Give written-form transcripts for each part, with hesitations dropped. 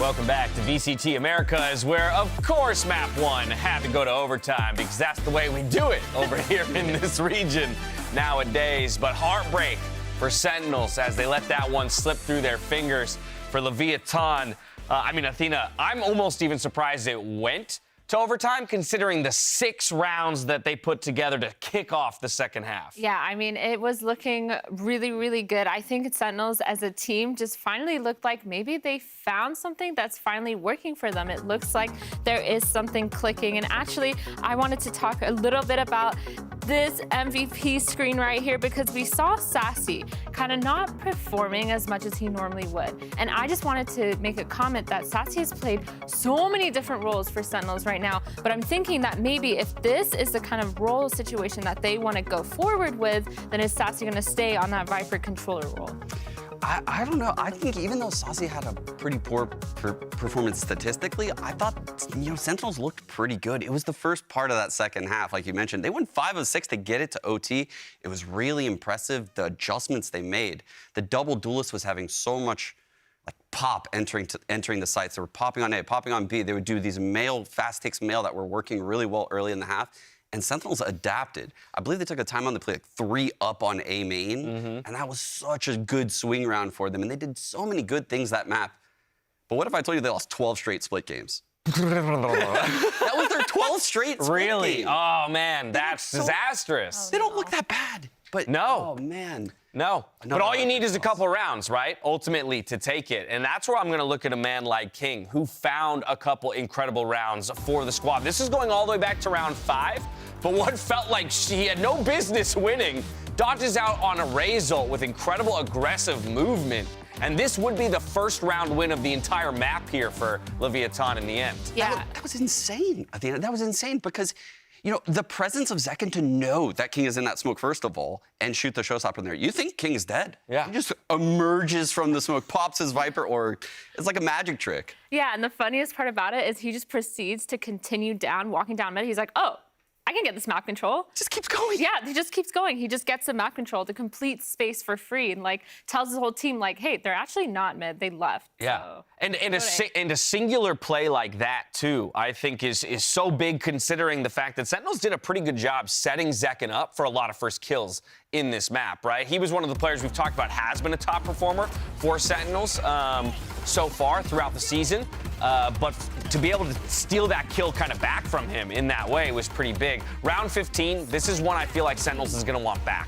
welcome back to VCT Americas, where, of course, Map 1 had to go to overtime because that's the way we do it over here in this region nowadays. But heartbreak for Sentinels as they let that one slip through their fingers. For Leviatán, Athena, I'm almost even surprised it went to overtime, considering the 6 rounds that they put together to kick off the second half. Yeah, I mean, it was looking really, really good. I think Sentinels as a team just finally looked like maybe they found something that's finally working for them. It looks like there is something clicking. And actually, I wanted to talk a little bit about this MVP screen right here because we saw Sassy kind of not performing as much as he normally would. And I just wanted to make a comment that Sassy has played so many different roles for Sentinels right now, but I'm thinking that maybe if this is the kind of role situation that they want to go forward with, then is Sassy going to stay on that Viper controller role? I don't know. I think even though Sassy had a pretty poor performance statistically, I thought, Sentinels looked pretty good. It was the first part of that second half, like you mentioned. They went 5 of 6 to get it to OT. It was really impressive, the adjustments they made. The double duelist was having so much pop entering the sites. They were popping on A, popping on B. They would do these fast takes mail that were working really well early in the half. And Sentinels adapted. I believe they took a timeout to play 3 up on A main, and that was such a good swing round for them. And they did so many good things that map. But what if I told you they lost 12 straight split games? That was their 12th straight split Really? game. Oh, man, that's disastrous. They don't look that bad. But no. Oh, man. No. But all you need is a couple rounds, right? Ultimately, to take it. And that's where I'm going to look at a man like King, who found a couple incredible rounds for the squad. This is going all the way back to round 5. But what felt like he had no business winning dodges out on a Razor with incredible aggressive movement. And this would be the first round win of the entire map here for Leviatán in the end. Yeah. That was insane. At the end, that was insane because, the presence of Zekken to know that King is in that smoke, first of all, and shoot the showstopper in there. You think King is dead. Yeah. He just emerges from the smoke, pops his Viper, or it's like a magic trick. Yeah, and the funniest part about it is he just proceeds to continue down, walking down mid. He's like, oh, I can get this map control. Just keeps going. Yeah, he just keeps going. He just gets the map control, the complete space for free, and tells his whole team hey, they're actually not mid. They left. Yeah, so. and a singular play like that too, I think is so big considering the fact that Sentinels did a pretty good job setting Zekken up for a lot of first kills in this map, right? He was one of the players we've talked about has been a top performer for Sentinels so far throughout the season, but to be able to steal that kill kind of back from him in that way was pretty big. Round 15, this is one I feel like Sentinels is going to want back.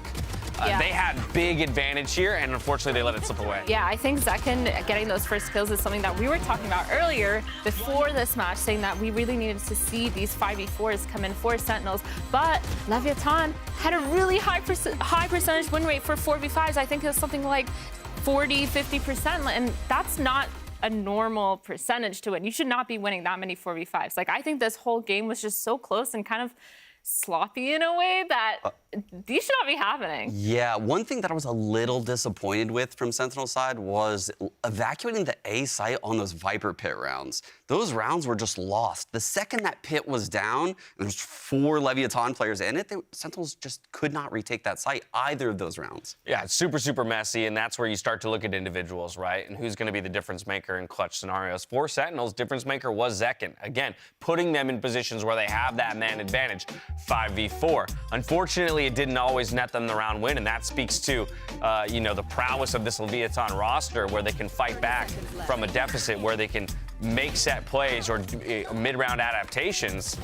They had big advantage here, and unfortunately, they let it slip away. Yeah, I think Zekken getting those first kills is something that we were talking about earlier before this match, saying that we really needed to see these 5v4s come in for Sentinels. But Leviatán had a really high percentage win rate for 4v5s. I think it was something like 40, 50%, and that's not a normal percentage to win. You should not be winning that many 4v5s. I think this whole game was just so close and kind of sloppy in a way that these should not be happening. Yeah, one thing that I was a little disappointed with from Sentinel's side was evacuating the A site on those Viper pit rounds. Those rounds were just lost. The second that pit was down, and there's 4 Leviatán players in it, Sentinels just could not retake that site, either of those rounds. Yeah, it's super, super messy, and that's where you start to look at individuals, right? And who's going to be the difference maker in clutch scenarios. For Sentinels, difference maker was Zekken. Again, putting them in positions where they have that man advantage, 5v4. Unfortunately, it didn't always net them the round win, and that speaks to, the prowess of this Leviatán roster, where they can fight back from a deficit, where they can make set plays or mid-round adaptations,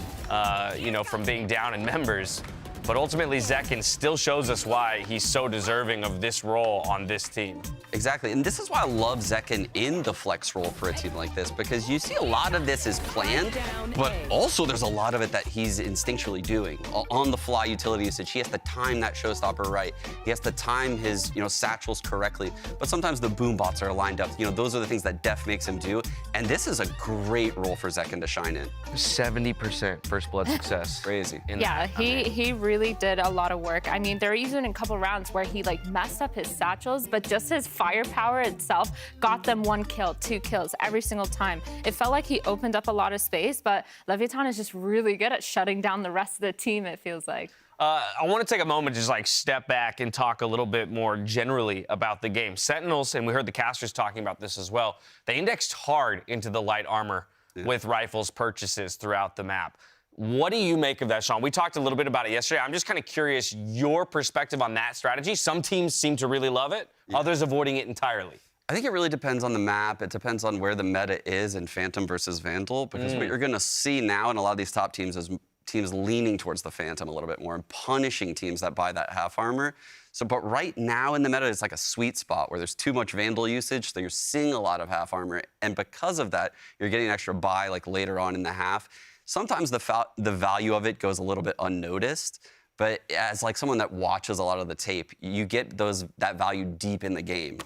from being down in members. But ultimately, Zekken still shows us why he's so deserving of this role on this team. Exactly, and this is why I love Zekken in the flex role for a team like this, because you see a lot of this is planned, but also there's a lot of it that he's instinctually doing. On-the-fly utility usage, he has to time that showstopper right. He has to time his, satchels correctly, but sometimes the boom bots are lined up. Those are the things that Def makes him do, and this is a great role for Zekken to shine in. 70% first blood success. Crazy. Yeah, he really did a lot of work. I mean, there were even a couple rounds where he messed up his satchels, but just his firepower itself got them 1 kill, 2 kills every single time. It felt like he opened up a lot of space, but Leviatán is just really good at shutting down the rest of the team, it feels like. I want to take a moment to just like step back and talk a little bit more generally about the game. Sentinels, and we heard the casters talking about this as well, they indexed hard into the light armor with rifles purchases throughout the map. What do you make of that, Sean? We talked a little bit about it yesterday. I'm just kind of curious your perspective on that strategy. Some teams seem to really love it, others avoiding it entirely. I think it really depends on the map. It depends on where the meta is in Phantom versus Vandal, because what you're going to see now in a lot of these top teams is teams leaning towards the Phantom a little bit more and punishing teams that buy that half armor. So, but right now in the meta, it's like a sweet spot where there's too much Vandal usage, so you're seeing a lot of half armor, and because of that, you're getting an extra buy like later on in the half. Sometimes the value of it goes a little bit unnoticed, but as like someone that watches a lot of the tape, you get that value deep in the game.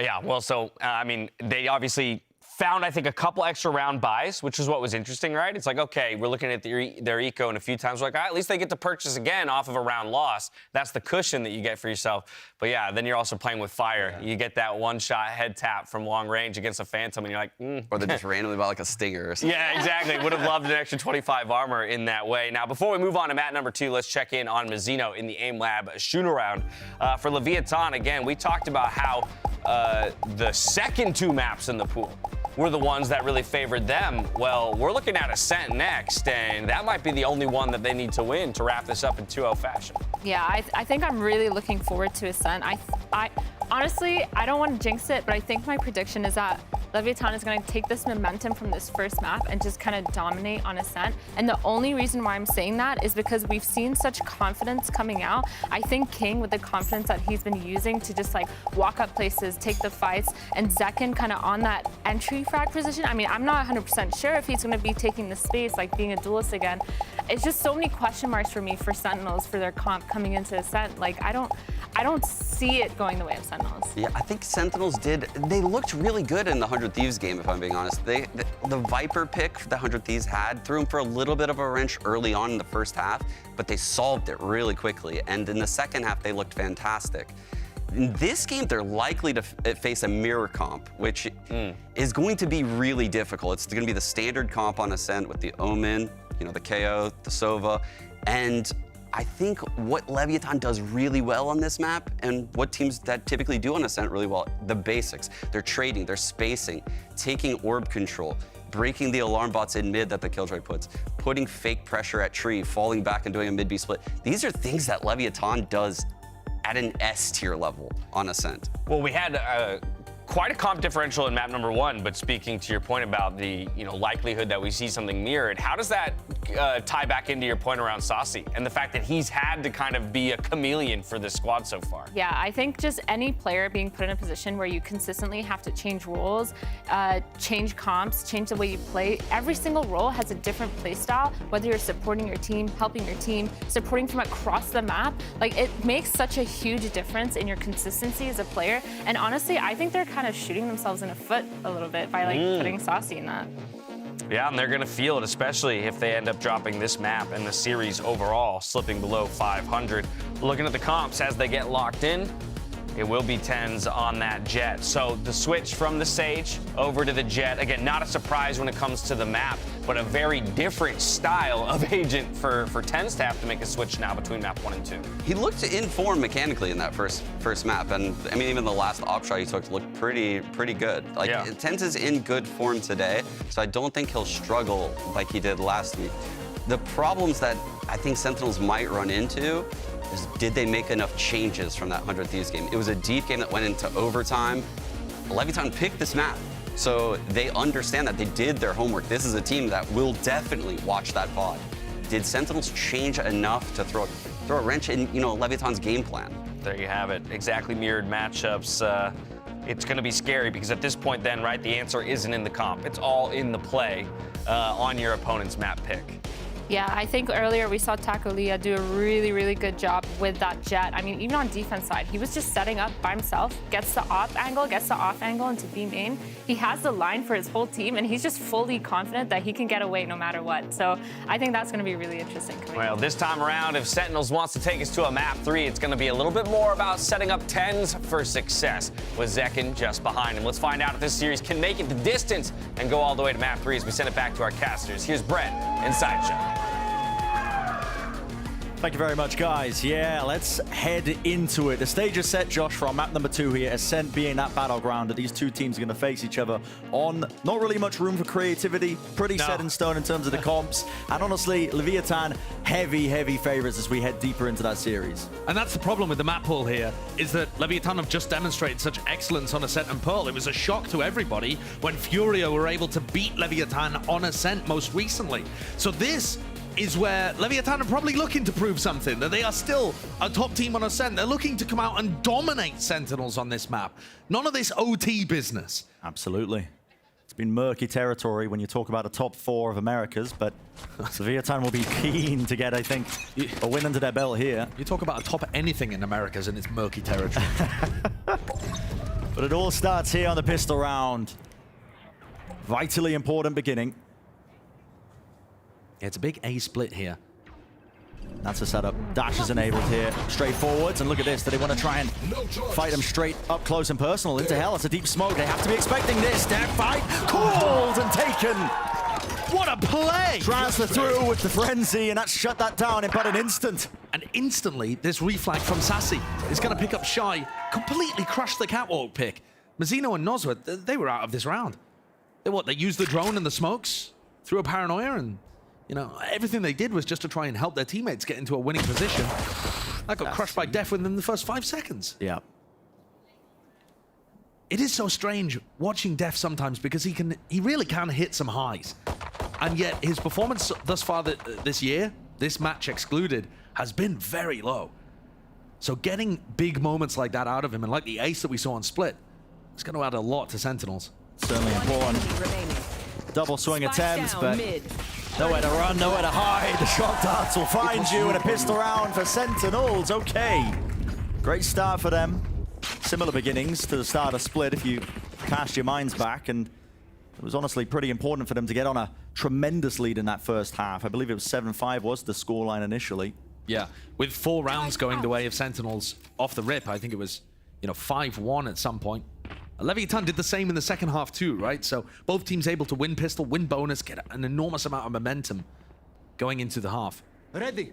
Yeah, well, so, I mean, they obviously found, I think, a couple extra round buys, which is what was interesting, right? It's like, okay, we're looking at their eco, and a few times we're like, at least they get to purchase again off of a round loss. That's the cushion that you get for yourself. But yeah, then you're also playing with fire. You get that one-shot head tap from long range against a Phantom, and you're like, Or they just randomly buy like a Stinger or something. Yeah, exactly. Would have loved an extra 25 armor in that way. Now, before we move on to map number 2, let's check in on Mazzino in the Aim Lab shoot-around. For Leviatán, again, we talked about how the second 2 maps in the pool were the ones that really favored them. Well, we're looking at Ascent next, and that might be the only one that they need to win to wrap this up in 2-0 fashion. Yeah, I think I'm really looking forward to Ascent. I honestly, I don't want to jinx it, but I think my prediction is that Leviatán is going to take this momentum from this first map and just kind of dominate on Ascent. And the only reason why I'm saying that is because we've seen such confidence coming out. I think King, with the confidence that he's been using to just like walk up places, take the fights, and Zekken kind of on that entry frag position. I mean, I'm not 100% sure if he's going to be taking the space, like being a duelist again. It's just so many question marks for me for Sentinels for their comp coming into Ascent. Like, I don't see it going the way of Sentinels. Yeah, I think Sentinels they looked really good in the 100 Thieves game, if I'm being honest. The Viper pick the 100 Thieves had threw them for a little bit of a wrench early on in the first half, but they solved it really quickly. And in the second half, they looked fantastic. In this game, they're likely to face a mirror comp, which is going to be really difficult. It's going to be the standard comp on Ascent with the Omen, the KO, the Sova, and I think what Leviatán does really well on this map, and what teams that typically do on Ascent really well, the basics. They're trading, they're spacing, taking orb control, breaking the alarm bots in mid that the Killjoy puts, putting fake pressure at tree, falling back and doing a mid-B split. These are things that Leviatán does at an S tier level on Ascent. Well, we had quite a comp differential in map number 1, but speaking to your point about the likelihood that we see something mirrored, how does that tie back into your point around Saucy and the fact that he's had to kind of be a chameleon for this squad so far? Yeah, I think just any player being put in a position where you consistently have to change roles, change comps, change the way you play. Every single role has a different play style, whether you're supporting your team, helping your team, supporting from across the map. Like, it makes such a huge difference in your consistency as a player. And honestly, I think they're kind of shooting themselves in the foot a little bit by putting Saucy in that. Yeah, and they're going to feel it, especially if they end up dropping this map and the series overall, slipping below 500. Looking at the comps as they get locked in, it will be 10s on that Jet. So the switch from the Sage over to the Jet, again, not a surprise when it comes to the map, but a very different style of agent for 10s to have to make a switch now between map 1 and 2. He looked in form mechanically in that first map, and I mean, even the last op shot he took looked pretty good. Like, 10s is in good form today, so I don't think he'll struggle like he did last week. The problems that I think Sentinels might run into is, did they make enough changes from that 100 Thieves game? It was a deep game that went into overtime. Leviatán picked this map, so they understand that they did their homework. This is a team that will definitely watch that VOD. Did Sentinels change enough to throw a wrench in, Leviatán's game plan? There you have it. Exactly mirrored matchups. It's going to be scary because at this point then, right, the answer isn't in the comp. It's all in the play on your opponent's map pick. Yeah, I think earlier we saw Takolia do a really, really good job with that Jet. I mean, even on defense side, he was just setting up by himself, gets the off angle, gets the off angle into B main. He has the line for his whole team, and he's just fully confident that he can get away no matter what. So I think that's going to be really interesting. Well, this time around, if Sentinels wants to take us to a map 3, it's going to be a little bit more about setting up 10s for success, with Zekken just behind him. Let's find out if this series can make it the distance and go all the way to map 3 as we send it back to our casters. Here's Brett and Sideshow. Thank you very much, guys. Yeah, let's head into it. The stage is set, Josh, for our map number 2 here. Ascent being that battleground that these two teams are going to face each other on. Not really much room for creativity. Pretty set in stone in terms of the comps. And honestly, Leviatán, heavy favorites as we head deeper into that series. And that's the problem with the map pool here, is that Leviatán have just demonstrated such excellence on Ascent and Pearl. It was a shock to everybody when Furia were able to beat Leviatán on Ascent most recently. So this is where Leviatán are probably looking to prove something, that they are still a top team on Ascent. They're looking to come out and dominate Sentinels on this map. None of this OT business. Absolutely. It's been murky territory when you talk about the top 4 of Americas, but Leviatán will be keen to get, I think, a win under their belt here. You talk about a top anything in Americas and it's murky territory. But it all starts here on the pistol round. Vitally important beginning. Yeah, it's a big A split here. That's a setup. Dash is enabled here. Straight forwards, and look at this. Do they want to try and fight them straight up close and personal? Into hell, it's a deep smoke. They have to be expecting this. Death fight called and taken. What a play! Transfer through with the frenzy, and that shut that down in about an instant. And instantly, this reflag from Sassy is going to pick up Shy, completely crush the catwalk pick. Mazzino and Nozwa, they were out of this round. They used the drone and the smokes, threw a paranoia, and you know, everything they did was just to try and help their teammates get into a winning position. That got crushed by Def within the first 5 seconds. Yeah. It is so strange watching Def sometimes because he really can hit some highs. And yet his performance thus far this year, this match excluded, has been very low. So getting big moments like that out of him, and like the ace that we saw on Split, it's going to add a lot to Sentinels. Certainly important. Double swing attempts, but nowhere to run, nowhere to hide. The shock darts will find you in a pistol round for Sentinels. Okay. Great start for them. Similar beginnings to the start of Split if you cast your minds back, and it was honestly pretty important for them to get on a tremendous lead in that first half. I believe it was 7-5 was the scoreline initially. Yeah, with 4 rounds going the way of Sentinels off the rip, I think it was, 5-1 at some point. Leviatán did the same in the second half too, right? So both teams able to win pistol, win bonus, get an enormous amount of momentum going into the half. Ready.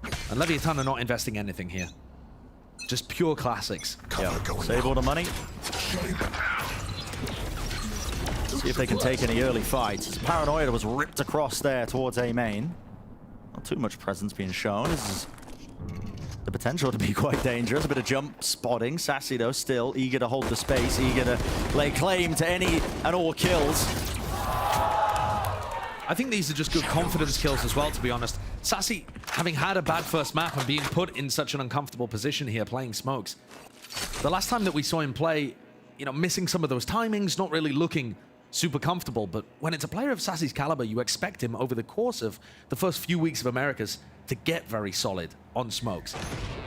And Leviatán are not investing anything here. Just pure classics. Yeah. Save all the money. See if they can take any early fights. Paranoia was ripped across there towards A main. Not too much presence being shown. This is the potential to be quite dangerous. A bit of jump spotting. Sassy, though, still eager to hold the space, eager to lay claim to any and all kills. I think these are just good confidence kills as well, to be honest. Sassy, having had a bad first map and being put in such an uncomfortable position here playing smokes. The last time that we saw him play, missing some of those timings, not really looking super comfortable, but when it's a player of Sassy's caliber, you expect him over the course of the first few weeks of Americas to get very solid on smokes.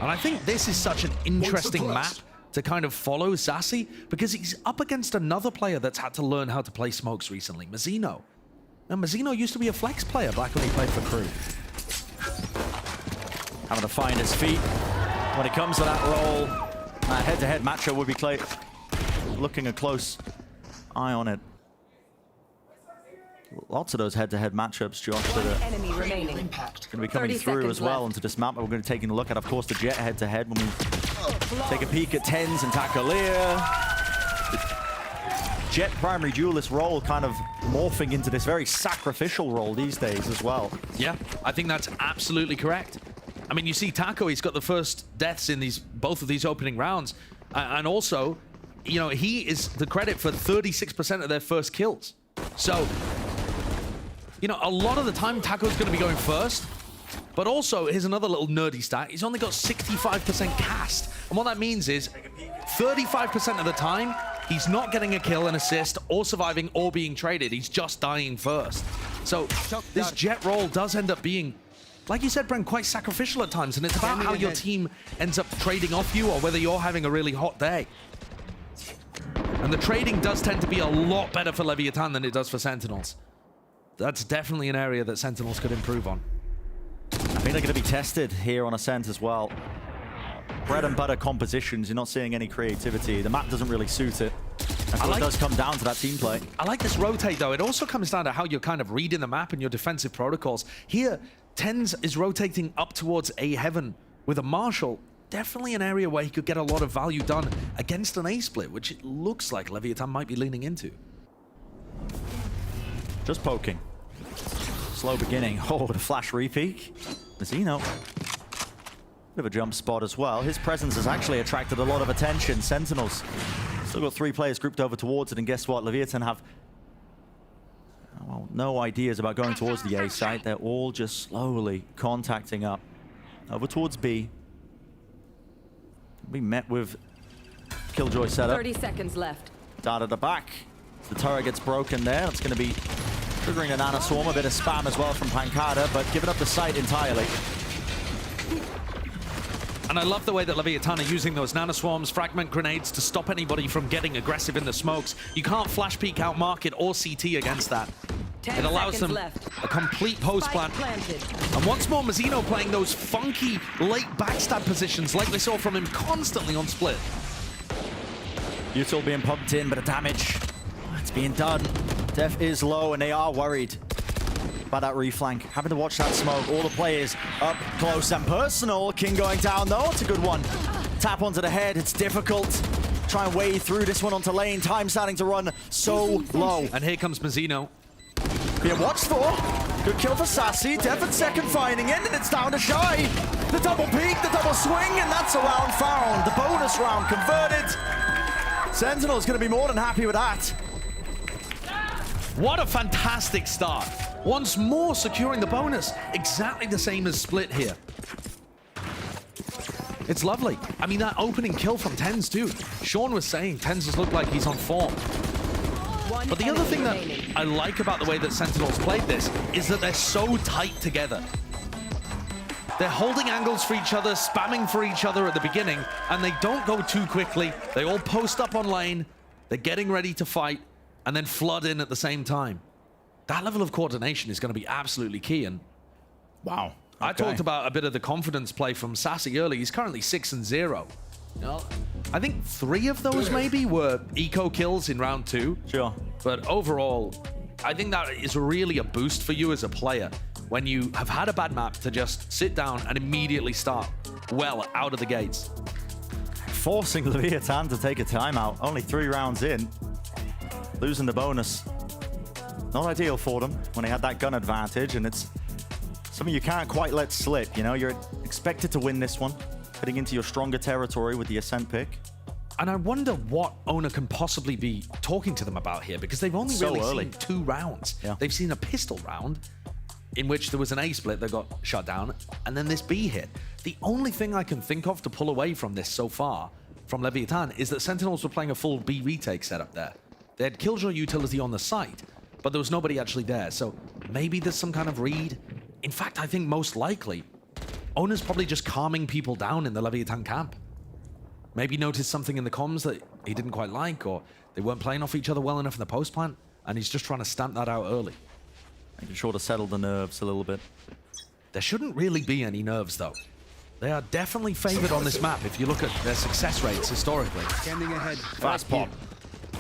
And I think this is such an interesting map to kind of follow Sassy because he's up against another player that's had to learn how to play smokes recently, Mazzino. Now, Mazzino used to be a flex player back when he played for Crew. Having to find his feet when it comes to that role. Head-to-head matchup would be looking a close eye on it. Lots of those head-to-head matchups, Josh, that are going to be coming through as well into this map. We're going to take a look at, of course, the Jet head-to-head when we take a peek at TenZ and Takalea. Jet primary duelist role kind of morphing into this very sacrificial role these days as well. Yeah, I think that's absolutely correct. I mean, you see Taco, he's got the first deaths in both of these opening rounds. And also, he is the credit for 36% of their first kills. So, a lot of the time Taco's going to be going first. But also, here's another little nerdy stat. He's only got 65% cast. And what that means is 35% of the time, he's not getting a kill, an assist, or surviving, or being traded. He's just dying first. So this Jet role does end up being, like you said, Brent, quite sacrificial at times. And it's about how your team ends up trading off you or whether you're having a really hot day. And the trading does tend to be a lot better for Leviatán than it does for Sentinels. That's definitely an area that Sentinels could improve on. I think they're going to be tested here on Ascent as well. Bread and butter compositions, you're not seeing any creativity. The map doesn't really suit it. And so it does come down to that team play. I like this rotate, though. It also comes down to how you're kind of reading the map and your defensive protocols. Here, TenZ is rotating up towards A heaven with a Marshall. Definitely an area where he could get a lot of value done against an A split, which it looks like Leviatán might be leaning into. Just poking. Slow beginning. Oh, the flash repeak. Zeno. Bit of a jump spot as well. His presence has actually attracted a lot of attention. Sentinels still got 3 players grouped over towards it, and guess what? Leviatán have, well, no ideas about going towards the A site. They're all just slowly contacting up over towards B. We met with Killjoy setup. 30 seconds left. Dart at the back. The turret gets broken there. It's going to be triggering a Nana Swarm, a bit of spam as well from Pancada, but giving up the site entirely. And I love the way that Leviatán are using those Nana Swarms, fragment grenades to stop anybody from getting aggressive in the smokes. You can't flash peek out market or CT against that. It allows them a complete post plant. And once more, Mazino playing those funky late backstab positions like we saw from him constantly on split. Util being pumped in, but the damage, it's being done. Def is low, and they are worried by that reflank. Having to watch that smoke. All the players up close and personal. King going down, though. It's a good one. Tap onto the head. It's difficult. Try and wade through this one onto lane. Time starting to run so low. And here comes Mazino. Being watched for. Good kill for Sassy. Def at second finding it, and it's down to Shy. The double peek, the double swing, and that's a round found. The bonus round converted. Sentinel's going to be more than happy with that. What a fantastic start. Once more securing the bonus. Exactly the same as split here. It's lovely. I mean, that opening kill from TenZ too. Sean was saying TenZ has looked like he's on form. But the other thing that I like about the way that Sentinels played this is that they're so tight together. They're holding angles for each other, spamming for each other at the beginning, and they don't go too quickly. They all post up on lane. They're getting ready to fight and then flood in at the same time. That level of coordination is going to be absolutely key. And wow. Okay. I talked about a bit of the confidence play from Sassy early. He's currently 6-0. You know, I think 3 of those maybe were eco kills in round 2. Sure. But overall, I think that is really a boost for you as a player when you have had a bad map to just sit down and immediately start well out of the gates. Forcing Leviatán to take a timeout. Only 3 rounds in. Losing the bonus. Not ideal for them when they had that gun advantage, and it's something you can't quite let slip. You know, you're expected to win this one, heading into your stronger territory with the Ascent pick. And I wonder what Owner can possibly be talking to them about here, because they've only really seen 2 rounds. Yeah. They've seen a pistol round in which there was an A split that got shut down, and then this B hit. The only thing I can think of to pull away from this so far from Leviatán is that Sentinels were playing a full B retake setup there. They had Killjoy utility on the site, but there was nobody actually there. So maybe there's some kind of read. In fact, I think most likely, Owner's probably just calming people down in the Leviatán camp. Maybe noticed something in the comms that he didn't quite like, or they weren't playing off each other well enough in the post plant, and he's just trying to stamp that out early. Making sure to settle the nerves a little bit. There shouldn't really be any nerves, though. They are definitely favored on this map if you look at their success rates historically. Standing ahead. Fast pop.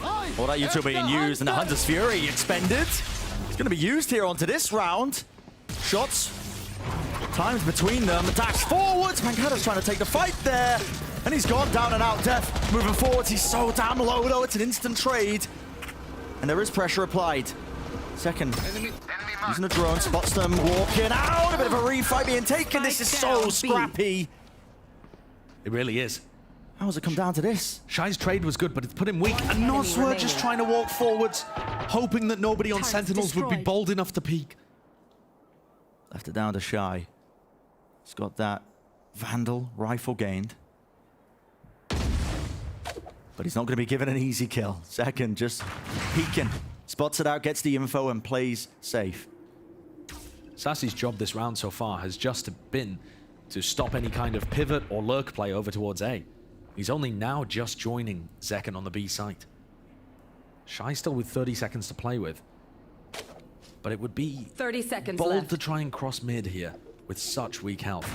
All that util being used, and the Hunter's Fury expended. It's going to be used here onto this round. Shots. Times between them. The dash forwards. Mancada's trying to take the fight there. And he's gone down and out. Def moving forwards. He's so damn low, though. It's an instant trade. And there is pressure applied. Second. Using the drone. Spots them walking out. A bit of a refight being taken. This is so scrappy. It really is. How does it come down to this? Shy's trade was good, but it's put him weak. And Noswer just trying to walk forwards, hoping that nobody on Sentinels would be bold enough to peek. Left it down to Shy. He's got that Vandal rifle gained. But he's not going to be given an easy kill. Second, just peeking. Spots it out, gets the info, and plays safe. Sassy's job this round so far has just been to stop any kind of pivot or lurk play over towards A. He's only now just joining Zekken on the B site. Shy still with 30 seconds to play with. But it would be 30 seconds bold left to try and cross mid here with such weak health.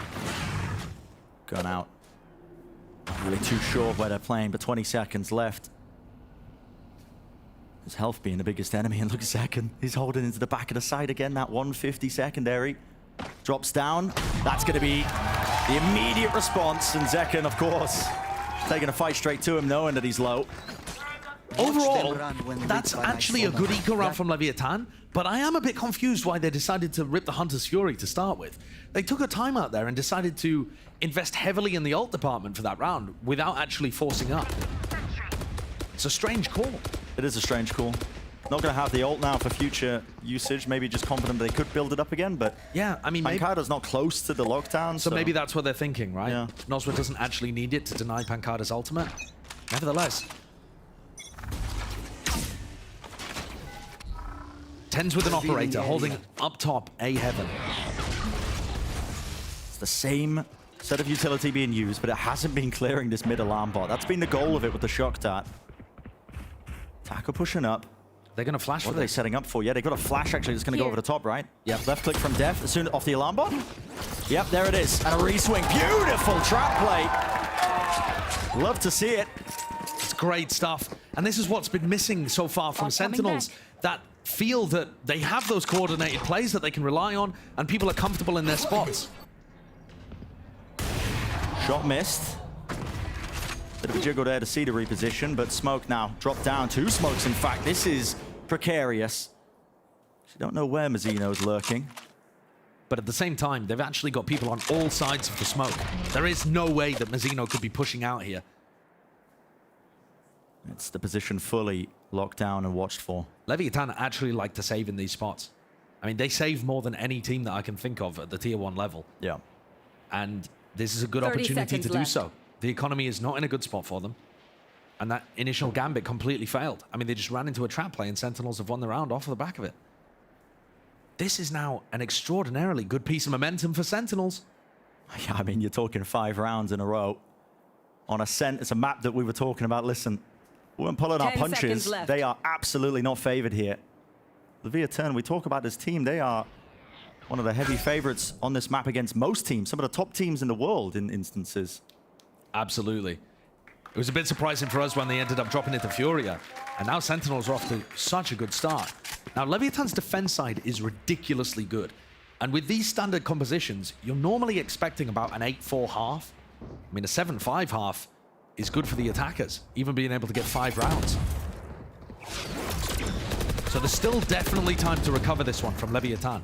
Gun out. Not really too sure where they're playing, but 20 seconds left. His health being the biggest enemy, and look at Zekken. He's holding into the back of the side again, that 150 secondary. Drops down. That's going to be the immediate response, and Zekken, of course, taking a fight straight to him, knowing that he's low. Overall, that's actually a good eco round from Leviatán, but I am a bit confused why they decided to rip the Hunter's Fury to start with. They took a timeout there and decided to invest heavily in the ult department for that round without actually forcing up. It's a strange call. It is a strange call. Not going to have the ult now for future usage. Maybe just confident they could build it up again, but yeah, I mean, Pancada's not close to the lockdown. So maybe that's what they're thinking, right? Yeah. Noswa doesn't actually need it to deny Pancada's ultimate. Nevertheless, Tens with an operator holding up top A heaven. It's the same set of utility being used, but it hasn't been clearing this mid alarm bot. That's been the goal of it with the shock dart. Taco pushing up. They're going to flash. What are they setting up for? Yeah, they got a flash actually that's going to go over the top, right? Yep, left click from Def as soon off the alarm bot. Yep, there it is. And a re-swing. Beautiful trap play. Love to see it. It's great stuff. And this is what's been missing so far from Sentinels. That feel that they have those coordinated plays that they can rely on, and people are comfortable in their spots. Shot missed. Bit of a jiggle there to see the reposition, but Smoke now dropped down. 2 smokes, in fact. This is precarious. You don't know where Mazzino's lurking. But at the same time, they've actually got people on all sides of the smoke. There is no way that Mazzino could be pushing out here. It's the position fully locked down and watched for. Leviatán actually like to save in these spots. I mean, they save more than any team that I can think of at the tier 1 level. Yeah. And this is a good opportunity to do so. The economy is not in a good spot for them. And that initial gambit completely failed. I mean, they just ran into a trap play and Sentinels have won the round off the back of it. This is now an extraordinarily good piece of momentum for Sentinels. Yeah, I mean, you're talking 5 rounds in a row on a SEN. It's a map that we were talking about. Listen, we weren't pulling our punches. They are absolutely not favored here. Leviatán, we talk about this team. They are one of the heavy favorites on this map against most teams, some of the top teams in the world in instances. Absolutely. It was a bit surprising for us when they ended up dropping into Furia. And now Sentinels are off to such a good start. Now, Leviatán's defense side is ridiculously good. And with these standard compositions, you're normally expecting about an 8-4 half. I mean, a 7-5 half is good for the attackers, even being able to get 5 rounds. So there's still definitely time to recover this one from Leviatán.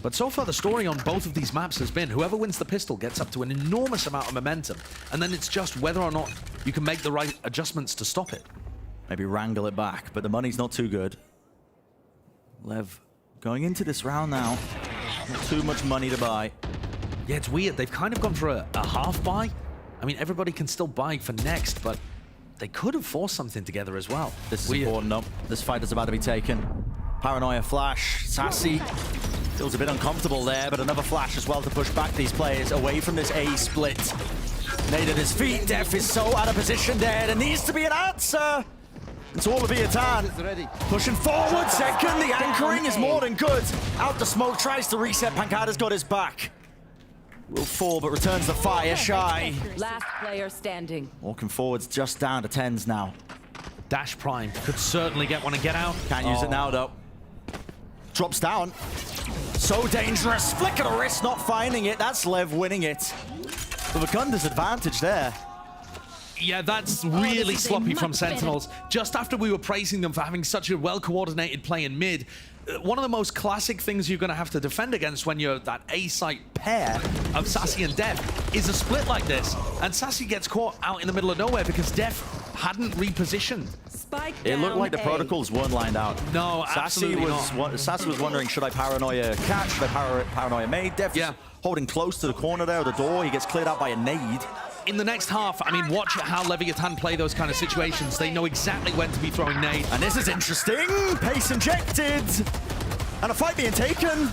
But so far, the story on both of these maps has been whoever wins the pistol gets up to an enormous amount of momentum. And then it's just whether or not you can make the right adjustments to stop it. Maybe wrangle it back, but the money's not too good. Lev going into this round now. Not too much money to buy. Yeah, it's weird. They've kind of gone for a half buy. I mean, everybody can still buy for next, but they could have forced something together as well. This is important, though. This fight is about to be taken. Paranoia flash. Sassy feels a bit uncomfortable there, but another flash as well to push back these players away from this A split. Nade at his feet. Def is so out of position there. There needs to be an answer. It's all Leviatán. Pushing forward. Second, the anchoring is more than good. Out the smoke, tries to reset. Pancada's got his back. Will fall, but returns the fire. Shy. Last player standing. Walking forwards, just down to 10s now. Dash Prime could certainly get one and get out. Can't use it now, though. Drops down. So dangerous. Flick of the wrist, not finding it. That's Lev winning it. The Vakunda's advantage there. Yeah, that's really sloppy from Sentinels. Just after we were praising them for having such a well-coordinated play in mid, one of the most classic things you're going to have to defend against when you're that A-site pair of Sassy and Def is a split like this. And Sassy gets caught out in the middle of nowhere because Def hadn't repositioned. It looked like the protocols weren't lined out. No, absolutely not. Sassy was wondering, should I Paranoia catch? Should I Paranoia made? Def is holding close to the corner there of the door. He gets cleared out by a nade. In the next half, I mean, watch how Leviatán play those kind of situations. They know exactly when to be throwing nades. And this is interesting. Pace injected. And a fight being taken.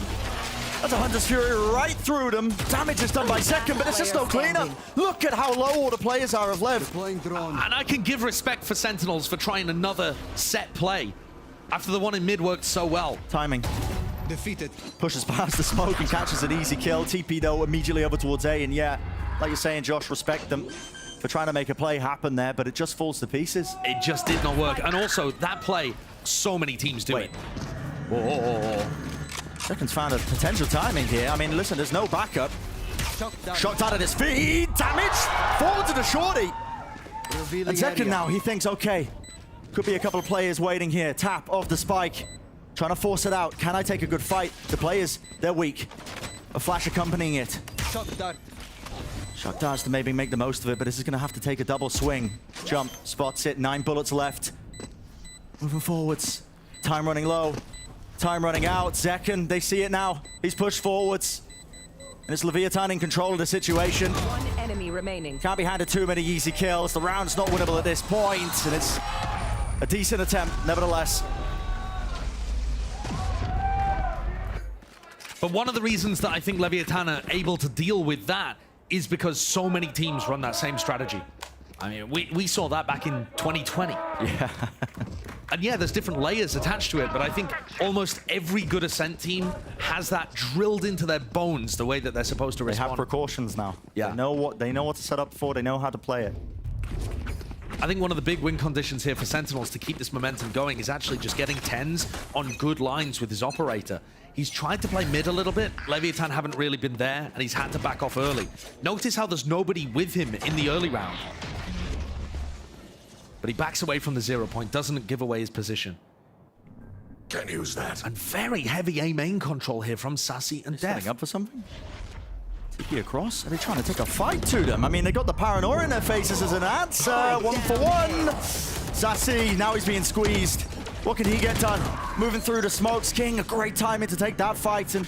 That's a Hunter's Fury right through them. Damage is done by Second, but it's just no cleanup. Look at how low all the players are of Lev. And I can give respect for Sentinels for trying another set play after the one in mid worked so well. Timing. Defeated. Pushes past the smoke and catches an easy kill. TP, though, immediately over towards A. And yeah, like you're saying, Josh, respect them for trying to make a play happen there, but it just falls to pieces. It just did not work. And also, that play, so many teams do it. Whoa. Second's found a potential timing here. I mean, listen, there's no backup. Shot out at his feet. Damage. Forward to the shorty. And second now, he thinks, okay, could be a couple of players waiting here. Tap off the spike. Trying to force it out. Can I take a good fight? The players, they're weak. A flash accompanying it. Shot does to maybe make the most of it, but this is going to have to take a double swing. Jump, spots it, 9 bullets left. Moving forwards. Time running low. Time running out. Zekken, they see it now. He's pushed forwards. And it's Leviatán in control of the situation. One enemy remaining. Can't be handed too many easy kills. The round's not winnable at this point, and it's a decent attempt, nevertheless. But one of the reasons that I think Leviatán are able to deal with that is because so many teams run that same strategy. I mean, we saw that back in 2020. Yeah. And yeah, there's different layers attached to it, but I think almost every good Ascent team has that drilled into their bones the way that they're supposed to They respond. have precautions now. Yeah. They know what to set up for. They know how to play it. I think one of the big win conditions here for Sentinels to keep this momentum going is actually just getting TenZ on good lines with his operator. He's tried to play mid a little bit. Leviatán haven't really been there, and he's had to back off early. Notice how there's nobody with him in the early round. But he backs away from the 0 point, doesn't give away his position. Can use that. And very heavy A-main control here from Sassy and Def. Setting up for something? Tiki across? Are they trying to take a fight to them? I mean, they got the paranoia in their faces as an answer. 1-for-1. Sassy, now he's being squeezed. What can he get done? Moving through the smokes. King, a great timing to take that fight. And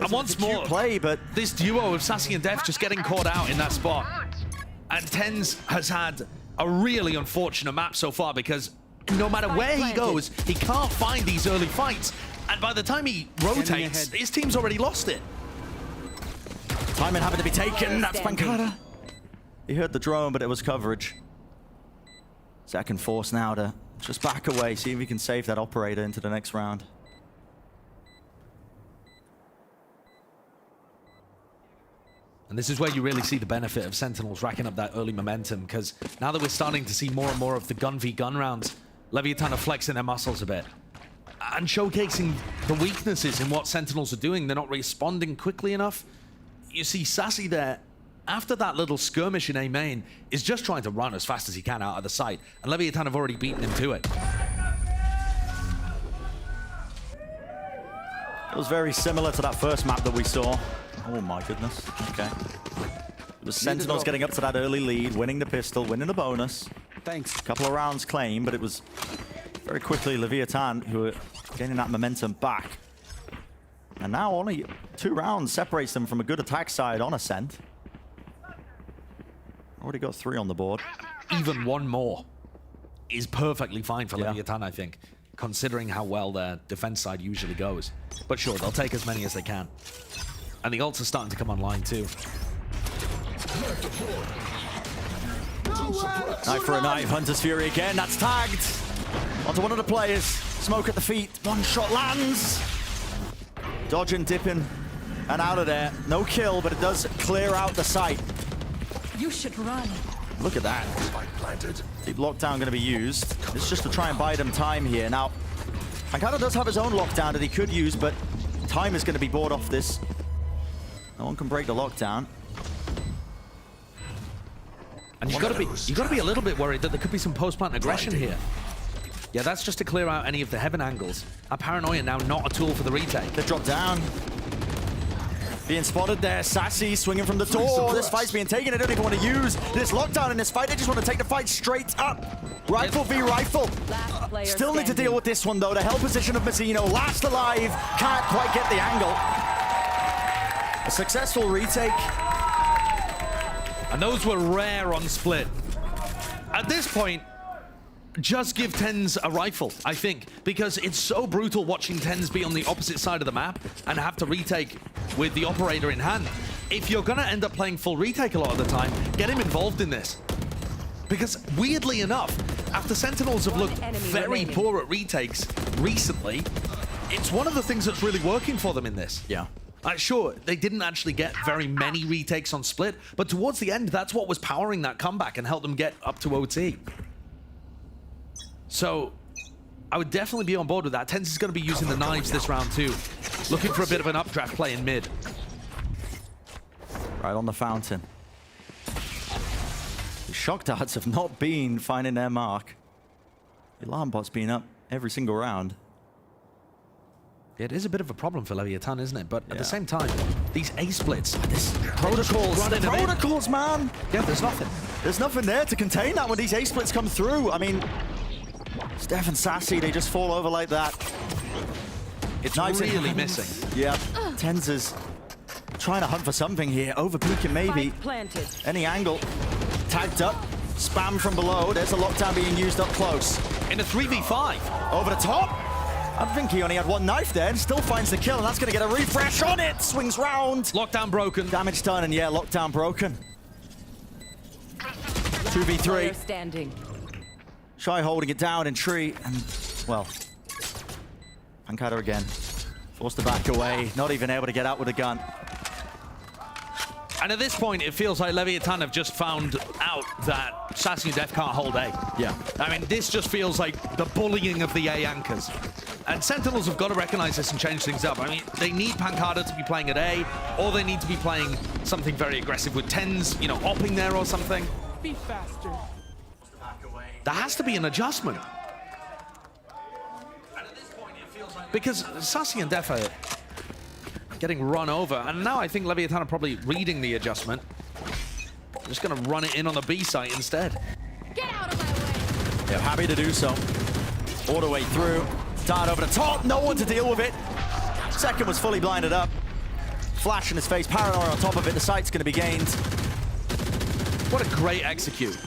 once more, play, but this duo of Sassy and Def just getting caught out in that spot. And TenZ has had a really unfortunate map so far because no matter where he goes, he can't find these early fights. And by the time he rotates, his team's already lost it. Timing having to be taken. That's Pancada. He heard the drone, but it was coverage. Second force now to just back away, see if he can save that operator into the next round. And this is where you really see the benefit of Sentinels racking up that early momentum, because now that we're starting to see more and more of the gun v gun rounds, Leviatán are flexing their muscles a bit and showcasing the weaknesses in what Sentinels are doing. They're not responding quickly enough. You see Sassy there, after that little skirmish in A main, is just trying to run as fast as he can out of the site, and Leviatán have already beaten him to it. It was very similar to that first map that we saw. Oh my goodness. Okay. It was Sentinels getting up to that early lead, winning the pistol, winning the bonus. Thanks. A couple of rounds claimed, but it was very quickly Leviatán who were getting that momentum back. And now only 2 rounds separates them from a good attack side on Ascent. Already got 3 on the board. Even one more is perfectly fine for Yeah. Leviatán, I think, considering how well their defense side usually goes. But sure, they'll take as many as they can. And the ults are starting to come online too. Knife for a knife, Hunter's Fury again, that's tagged. Onto one of the players, smoke at the feet, 1 shot lands. Dodging, dipping, and out of there. No kill, but it does clear out the site. You should run. Look at that. Deep lockdown going to be used. It's just to try and buy them time here. Now, Pancada does have his own lockdown that he could use, but time is going to be bought off this. No one can break the lockdown. And you got to be a little bit worried that there could be some post-plant aggression here. Yeah, that's just to clear out any of the heaven angles. Our paranoia now not a tool for the retake. They drop down. Being spotted there, Sassy swinging from the door. This fight's being taken. They don't even want to use this lockdown in this fight. They just want to take the fight straight up. Rifle v rifle. Still need to deal with this one though. The held position of Mazzino, last alive. Can't quite get the angle. A successful retake. And those were rare on split. At this point, just give TenZ a rifle, I think, because it's so brutal watching TenZ be on the opposite side of the map and have to retake with the operator in hand. If you're gonna end up playing full retake a lot of the time, get him involved in this. Because weirdly enough, after Sentinels have looked very poor at retakes recently, it's one of the things that's really working for them in this. Yeah. Sure, they didn't actually get very many retakes on split, but towards the end, that's what was powering that comeback and helped them get up to OT. So I would definitely be on board with that. TenZ is going to be using the knives this round too, looking for a bit of an updraft play in mid. Right on the fountain. The shock darts have not been finding their mark. The alarm bot's been up every single round. It is a bit of a problem for Leviatán, isn't it? But at the same time, these A splits, this Protocols, man. Yeah, there's nothing. There's nothing there to contain that when these A splits come through. I mean, Steph and Sassy, they just fall over like that. It's really missing. Yeah, TenZ is trying to hunt for something here. Over peeking maybe. Planted. Any angle. Tagged up. Spam from below. There's a lockdown being used up close. In a 3v5. Over the top. I think he only had one knife there and still finds the kill, and that's going to get a refresh on it. Swings round. Lockdown broken. Damage done, and yeah, lockdown broken. 2v3. Standing. Shy holding it down in tree, and, well, Pancada again. Forced to back away, not even able to get out with a gun. And at this point, it feels like Leviatán have just found out that Sassy and Def can't hold A. Yeah. I mean, this just feels like the bullying of the A anchors. And Sentinels have got to recognize this and change things up. I mean, they need Pancada to be playing at A, or they need to be playing something very aggressive with TenZ, you know, opping there or something. Be faster. There has to be an adjustment. Because Sassy and Def are getting run over, and now I think Leviatán are probably reading the adjustment. Just gonna run it in on the B site instead. Get out of my way. They're happy to do so. All the way through. Dart over the top, no one to deal with it. Second was fully blinded up. Flash in his face, paranoia on top of it. The site's gonna be gained. What a great execute.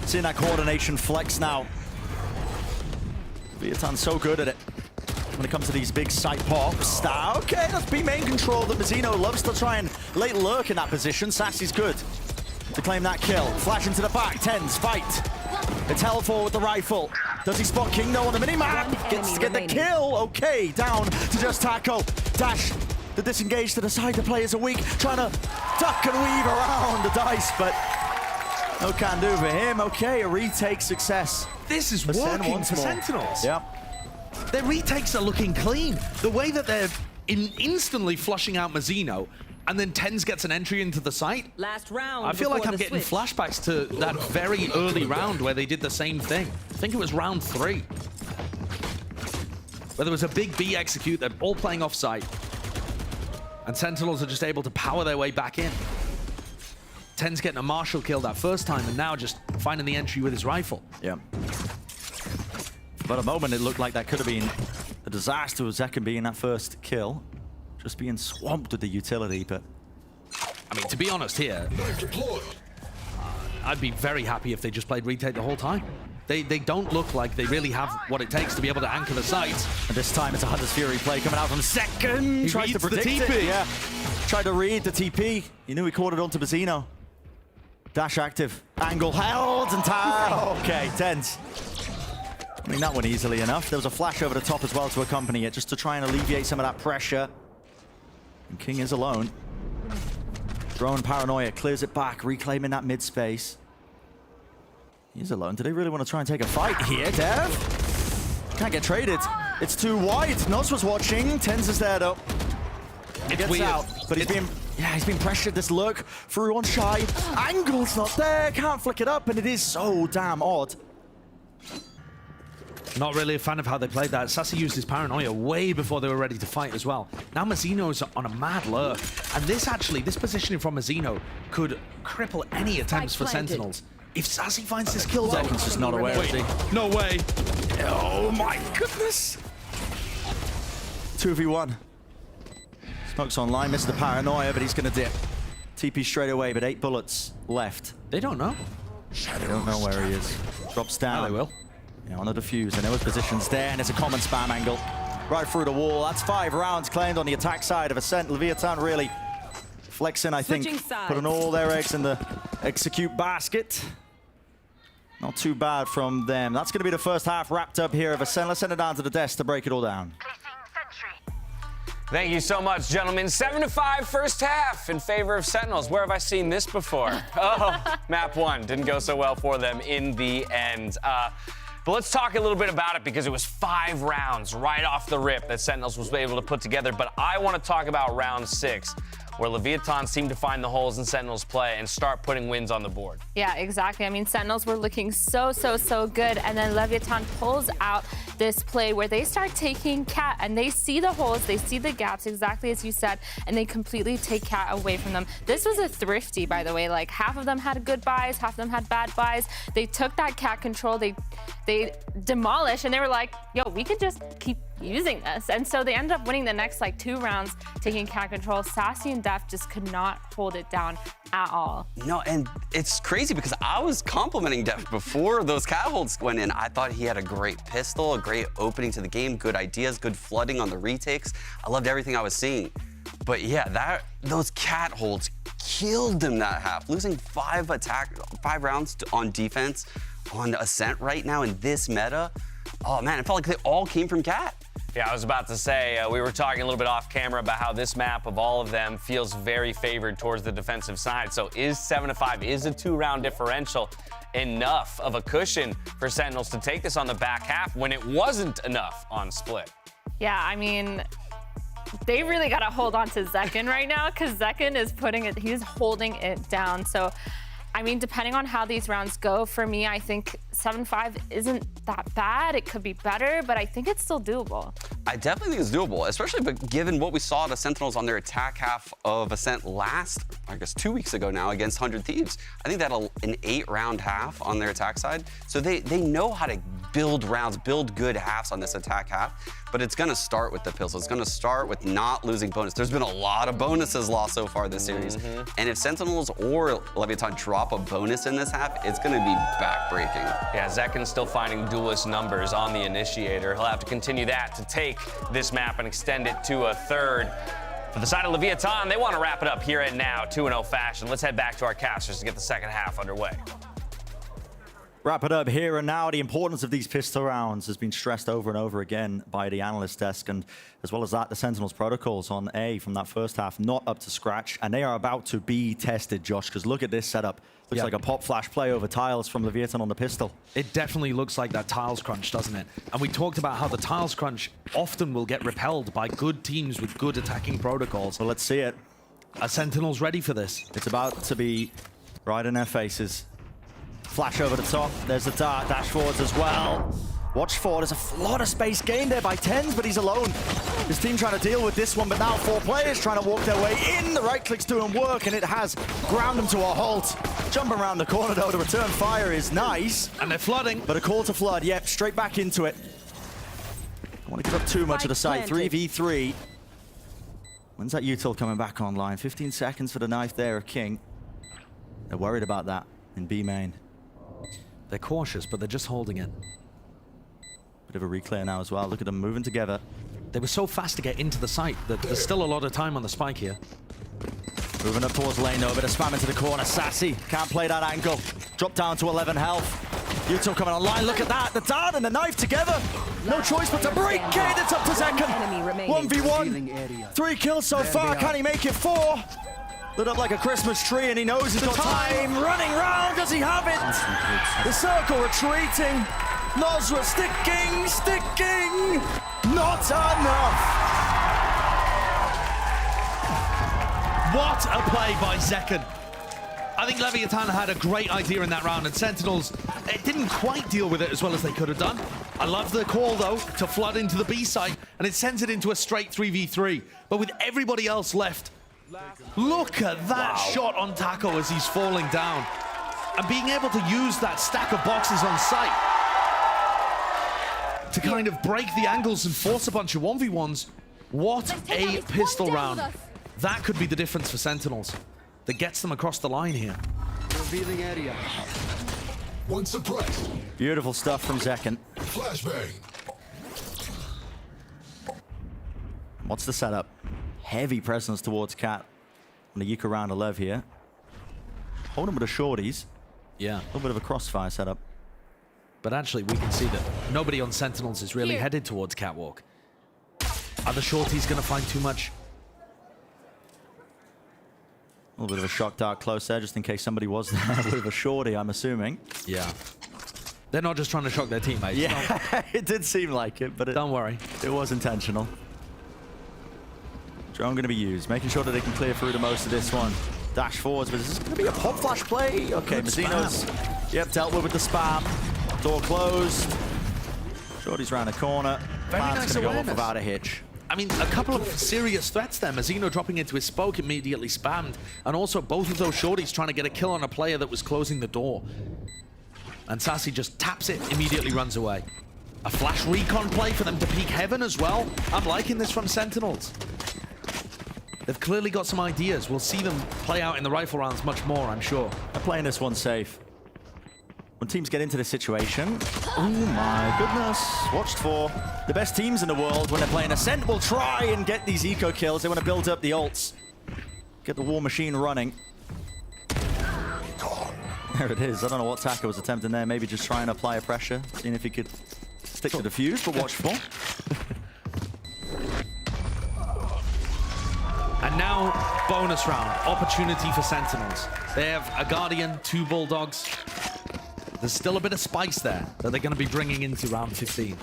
Seeing that coordination flex now. Leviatán's so good at it. When it comes to these big site pops. Okay, that's B main control that Mazzino loves to try and late lurk in that position. Sassy's good to claim that kill. Flash into the back, TenZ, fight. It's Hellfall with the rifle. Does he spot King? No on the minimap. Gets to get the kill. Okay, down to just Taco. Dash, the disengage to the side. The players are weak, trying to duck and weave around the dice, but no can do for him. Okay, a retake success. This is working for Sentinels. Yep. Their retakes are looking clean. The way that they're instantly flushing out Mazzino, and then TenZ gets an entry into the site. Last round. I feel like I'm the getting switch. flashbacks to that very early round where they did the same thing. I think it was round 3. Where there was a big B execute, they're all playing off site. And Sentinels are just able to power their way back in. TenZ getting a marshal kill that first time, and now just finding the entry with his rifle. Yeah. But a moment it looked like that could have been a disaster with Zekken being that first kill. Just being swamped with the utility, but... I mean, to be honest here, I'd be very happy if they just played retake the whole time. They don't look like they really have what it takes to be able to anchor the sites. And this time it's a Hunter's Fury play coming out from Zekken. He Tries to reads the predict TP. it. Yeah. Tried to read the TP. He knew he caught it onto Mazzino. Dash active. Angle held and tied. Okay, TenZ. I mean, that went easily enough. There was a flash over the top as well to accompany it, just to try and alleviate some of that pressure. And King is alone. Drone paranoia clears it back, reclaiming that mid space. He's alone. Do they really want to try and take a fight here, Dev? Can't get traded. It's too wide. Nos was watching. TenZ is there though. He gets weird. out, but he's been pressured. This lurk through on Shy. Angle's not there. Can't flick it up, and it is so damn odd. Not really a fan of how they played that. Sassy used his paranoia way before they were ready to fight as well. Now Mazzino's on a mad lurk. And this positioning from Mazzino could cripple any attempts for Sentinels. If Sassy finds this kill, though... Zekken's just not aware, is he? No way. Oh my goodness. 2v1. Smoke's online, missed the paranoia, but he's gonna dip. TP straight away, but 8 bullets left. They don't know. They don't know where he is. Drops down. Now they will. Yeah, on the defuse. I know his position's there, and it's a common spam angle. Right through the wall. That's 5 rounds claimed on the attack side of Ascent. Leviatán really flexing, I think. Putting all their eggs in the execute basket. Not too bad from them. That's going to be the first half wrapped up here of Ascent. Let's send it down to the desk to break it all down. Thank you so much, gentlemen. 7-5 first half in favor of Sentinels. Where have I seen this before? Oh, map 1 didn't go so well for them in the end. But let's talk a little bit about it because it was 5 rounds right off the rip that Sentinels was able to put together. But I want to talk about round 6, where Leviatán seemed to find the holes in Sentinels' play and start putting wins on the board. Yeah, exactly. I mean, Sentinels were looking so good, and then Leviatán pulls out this play where they start taking Cat, and they see the holes, they see the gaps, exactly as you said, and they completely take Cat away from them. This was a thrifty, by the way. Like, half of them had good buys, half of them had bad buys. They took that Cat control, they demolished, and they were like, yo, we could just keep using this. And so they ended up winning the next like 2 rounds, taking Cat control. Sassy and Def just could not hold it down at all. No, and it's crazy because I was complimenting Def before those Cat holds went in. I thought he had a great pistol, a great opening to the game, good ideas, good flooding on the retakes. I loved everything I was seeing. But yeah, those Cat holds killed him that half, losing 5 rounds on defense on Ascent right now in this meta. Oh man, it felt like they all came from Cat. Yeah, I was about to say, we were talking a little bit off camera about how this map of all of them feels very favored towards the defensive side. So is 7-5, is a 2-round differential enough of a cushion for Sentinels to take this on the back half when it wasn't enough on split? Yeah, I mean, they really got to hold on to Zekken right now because Zekken is he's holding it down. So, I mean, depending on how these rounds go, for me, I think 7-5 isn't that bad. It could be better, but I think it's still doable. I definitely think it's doable, especially given what we saw the Sentinels on their attack half of Ascent last, I guess 2 weeks ago now against 100 Thieves. I think that an 8-round half on their attack side. So they know how to build rounds, build good halves on this attack half, but it's gonna start with the pistol. It's gonna start with not losing bonus. There's been a lot of bonuses lost so far this series. And if Sentinels or Leviatán drop a bonus in this half, it's gonna be backbreaking. Yeah, Zekken's still finding duelist numbers on the initiator. He'll have to continue that to take this map and extend it to a 3rd. For the side of Leviatán, they want to wrap it up here and now, 2-0 fashion. Let's head back to our casters to get the second half underway. Wrap it up here and now. The importance of these pistol rounds has been stressed over and over again by the analyst desk, and as well as that, the Sentinels protocols on A from that first half not up to scratch, and they are about to be tested, Josh, because look at this setup. Looks like a pop flash play over tiles from Leviatán on the pistol. It definitely looks like that tiles crunch, doesn't it? And we talked about how the tiles crunch often will get repelled by good teams with good attacking protocols. So let's see it. Are Sentinels ready for this? It's about to be right in their faces. Flash over the top. There's the dart, dash forwards as well. Watch for, there's a lot of space gained there by TenZ, but he's alone. His team trying to deal with this one, but now 4 players trying to walk their way in. The right click's doing work, and it has ground them to a halt. Jumping around the corner, though, to return fire is nice. And they're flooding. But a call to flood, yep, straight back into it. Don't want to give up too much of the site. 3v3. When's that util coming back online? 15 seconds for the knife there of King. They're worried about that in B main. They're cautious, but they're just holding it. Bit of a reclear now as well. Look at them moving together. They were so fast to get into the site that there's still a lot of time on the spike here. Moving up towards lane though, a bit of spam into the corner. Sassy can't play that angle. Drop down to 11 health. Util coming online. Look at that. The dart and the knife together. No choice but to break it. It's up to Zekken. 1v1. 3 kills so far. Can he make it 4? Lit up like a Christmas tree, and he knows he's got time. Running round. Does he have it? The circle retreating. Nozra sticking. Not enough. What a play by Zekken. I think Leviatán had a great idea in that round, and Sentinels didn't quite deal with it as well as they could have done. I love the call, though, to flood into the B site, and it sends it into a straight 3v3. But with everybody else left, look at that shot on Taco as he's falling down. And being able to use that stack of boxes on site to kind of break the angles and force a bunch of 1v1s. What a pistol round. That could be the difference for Sentinels. That gets them across the line here. Revealing area. One suppressed. Beautiful stuff from Zekken. Flashbang. What's the setup? Heavy presence towards Cat. On the Yuka round 11 here. Holding with the shorties. Yeah. A little bit of a crossfire setup. But actually, we can see that nobody on Sentinels is really headed towards Catwalk. Are the shorties going to find too much? A little bit of a shock dart close there, just in case somebody was there with a shorty, I'm assuming. Yeah. They're not just trying to shock their teammates. Yeah, it did seem like it, but Don't worry. It was intentional. Drone going to be used, making sure that they can clear through to most of this one. Dash forwards, but is this going to be a pop flash play? Okay, Mazzino's dealt with the spam. Door closed. Shorty's around the corner. Very Plan's nice going to go off awareness. without a hitch. I mean, a couple of serious threats there. Mazzino dropping into his spoke, immediately spammed. And also both of those shorties trying to get a kill on a player that was closing the door. And Sassy just taps it, immediately runs away. A flash recon play for them to peek heaven as well. I'm liking this from Sentinels. They've clearly got some ideas. We'll see them play out in the rifle rounds much more, I'm sure. They're playing this one safe. When teams get into this situation, oh my goodness, watched for the best teams in the world when they're playing Ascent will try and get these eco kills. They want to build up the ults, get the war machine running. There it is. I don't know what Taco was attempting there. Maybe just trying to apply a pressure, seeing if he could stick to the fuse, but watchful. And now, bonus round, opportunity for Sentinels. They have a Guardian, 2 Bulldogs. There's still a bit of spice there that they're going to be bringing into round 15.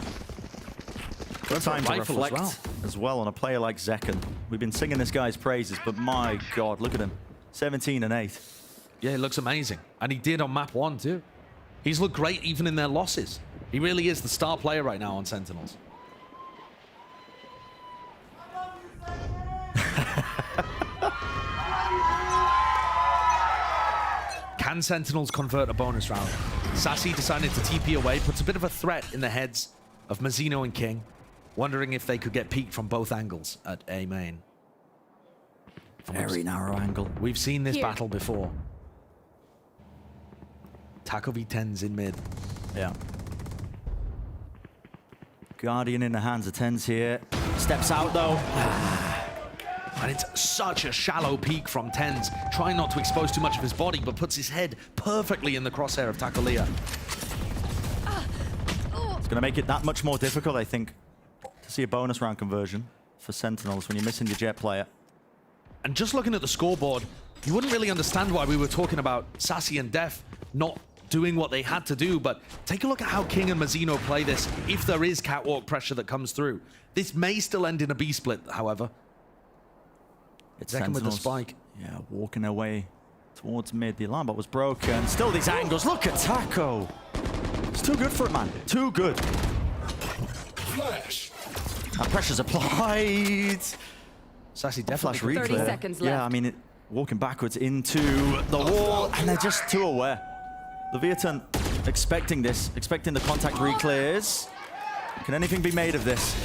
Good time to Rifle reflect as well on a player like Zekken. We've been singing this guy's praises, but my God, look at him. 17 and 8. Yeah, he looks amazing. And he did on map 1 too. He's looked great even in their losses. He really is the star player right now on Sentinels. Can Sentinels convert a bonus round? Sassy decided to TP away, puts a bit of a threat in the heads of Mazzino and King, wondering if they could get peeked from both angles at A main. Very narrow angle. We've seen this battle before. Taco V10's in mid. Yeah. Guardian in the hands of Tens here. Steps out though. And it's such a shallow peek from Tens, trying not to expose too much of his body, but puts his head perfectly in the crosshair of Takolia. It's going to make it that much more difficult, I think, to see a bonus round conversion for Sentinels when you're missing your jet player. And just looking at the scoreboard, you wouldn't really understand why we were talking about Sassy and Def not doing what they had to do, but take a look at how King and Mazzino play this if there is catwalk pressure that comes through. This may still end in a B-split, however. It's Zekken with the Sentinels, spike. yeah, walking their way towards mid. The alarm bot was broken. Still these angles. Look at Taco. It's too good for it, man. Too good. Flash. And pressure's applied. Sassy Flash definitely. 30 reclear. seconds Yeah, left. I mean, walking backwards into the wall, and they're just too aware. Leviatán expecting this, expecting the contact reclears. Can anything be made of this?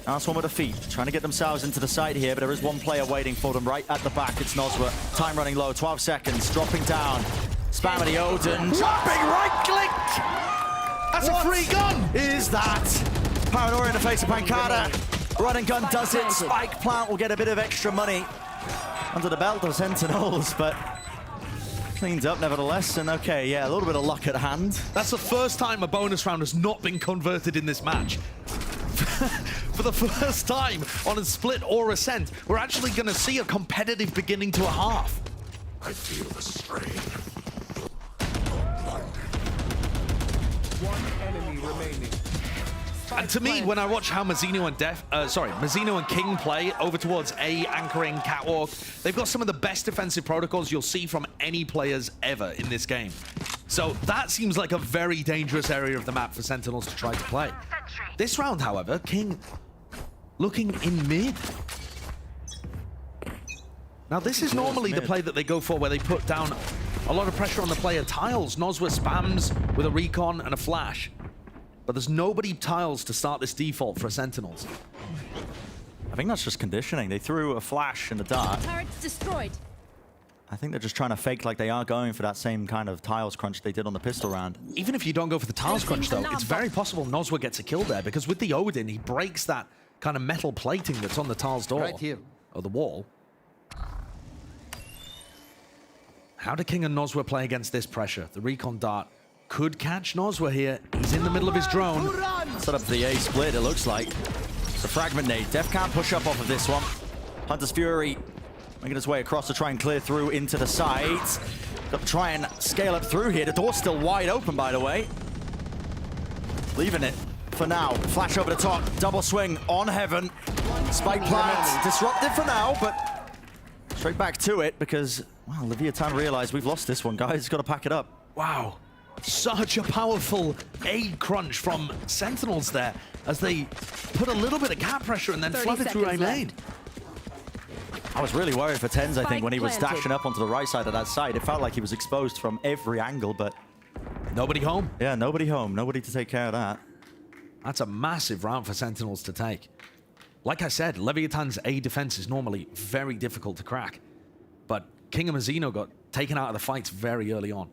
Last one with a feet, trying to get themselves into the site here, but there is one player waiting for them right at the back. It's Nozwa. Time running low, 12 seconds, dropping down. Spam the Odin, dropping right click! That's a free gun! Is that? Paranoia in the face of Pancada. Run and gun does it. Spike plant will get a bit of extra money under the belt of Sentinels, but cleans up nevertheless. And okay, yeah, a little bit of luck at hand. That's the first time a bonus round has not been converted in this match. For the first time on a split or ascent, we're actually going to see a competitive beginning to a half. I feel the strain. One enemy remaining. And to me, when I watch how Mazzino and King play over towards A, anchoring catwalk, they've got some of the best defensive protocols you'll see from any players ever in this game. So that seems like a very dangerous area of the map for Sentinels to try to play. This round, however, King looking in mid. Now, this is normally the play that they go for where they put down a lot of pressure on the player tiles. Nozwa spams with a recon and a flash. But there's nobody tiles to start this default for Sentinels. I think that's just conditioning. They threw a flash and a dart. Turrets destroyed. I think they're just trying to fake like they are going for that same kind of tiles crunch they did on the pistol round. Even if you don't go for the tiles crunch, though, it's very possible Nozwa gets a kill there, because with the Odin, he breaks that kind of metal plating that's on the tiles door. Right here. Or the wall. How do King and Nozwa play against this pressure? The recon dart could catch Nozwa here. He's in the middle of his drone. Set up the A split, it looks like. The fragment nade. Def can't push up off of this one. Hunter's Fury making his way across to try and clear through into the sides. Got to try and scale up through here. The door's still wide open, by the way. Leaving it for now. Flash over the top. Double swing on Heaven. Spike plant. Disrupted for now, but straight back to it because, well, Leviatán realized we've lost this one, guys. Got to pack it up. Wow. Such a powerful aid crunch from Sentinels there as they put a little bit of gap pressure and then flooded through A main. I was really worried for Tens, I think, when he was planted. dashing up onto the right side of that side. It felt like he was exposed from every angle, but Nobody home. yeah, nobody home. Nobody to take care of that. That's a massive round for Sentinels to take. Like I said, Leviatán's A defense is normally very difficult to crack. But King and Mazzino got taken out of the fights very early on.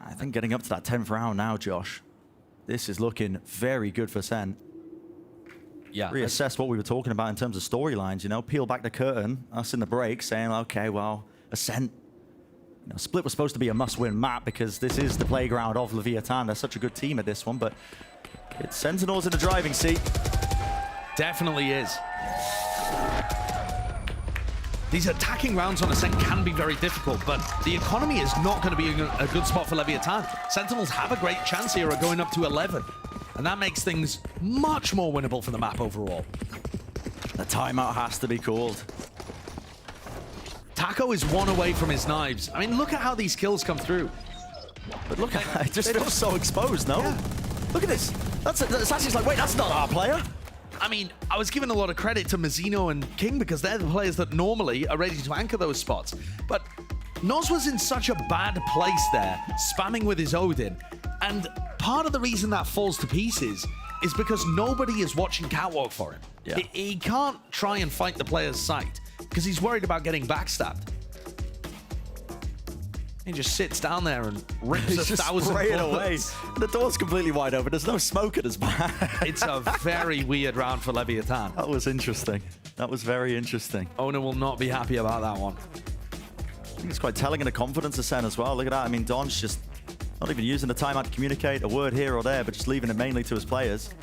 I think getting up to that 10th round now, Josh, this is looking very good for Sen. Yeah. Reassess what we were talking about in terms of storylines, you know, peel back the curtain, us in the break saying, okay, well, Ascent, you know, Split was supposed to be a must-win map because this is the playground of Leviatán. They're such a good team at this one, but it's Sentinels in the driving seat. Definitely is. These attacking rounds on Ascent can be very difficult, but the economy is not going to be a good spot for Leviatán. Sentinels have a great chance here of going up to 11, and that makes things much more winnable for the map overall. The timeout has to be called. Taco is one away from his knives. I mean, look at how these kills come through. But look, I just feel so exposed, no? Yeah. Look at this. That's actually like, wait, that's not our player. I mean, I was giving a lot of credit to Mazzino and King because they're the players that normally are ready to anchor those spots. But Noz was in such a bad place there, spamming with his Odin. And part of the reason that falls to pieces is because nobody is watching Catwalk for him. Yeah. He can't try and fight the player's sight because he's worried about getting backstabbed. He just sits down there and rips He's a just 1,000 spraying away. bullets. The door's completely wide open. There's no smoke at his back. It's a very weird round for Leviatán. That was interesting. That was very interesting. Owner will not be happy about that one. I think it's quite telling in the confidence of Sen as well. Look at that. I mean, Don's just not even using the timeout to communicate a word here or there, but just leaving it mainly to his players.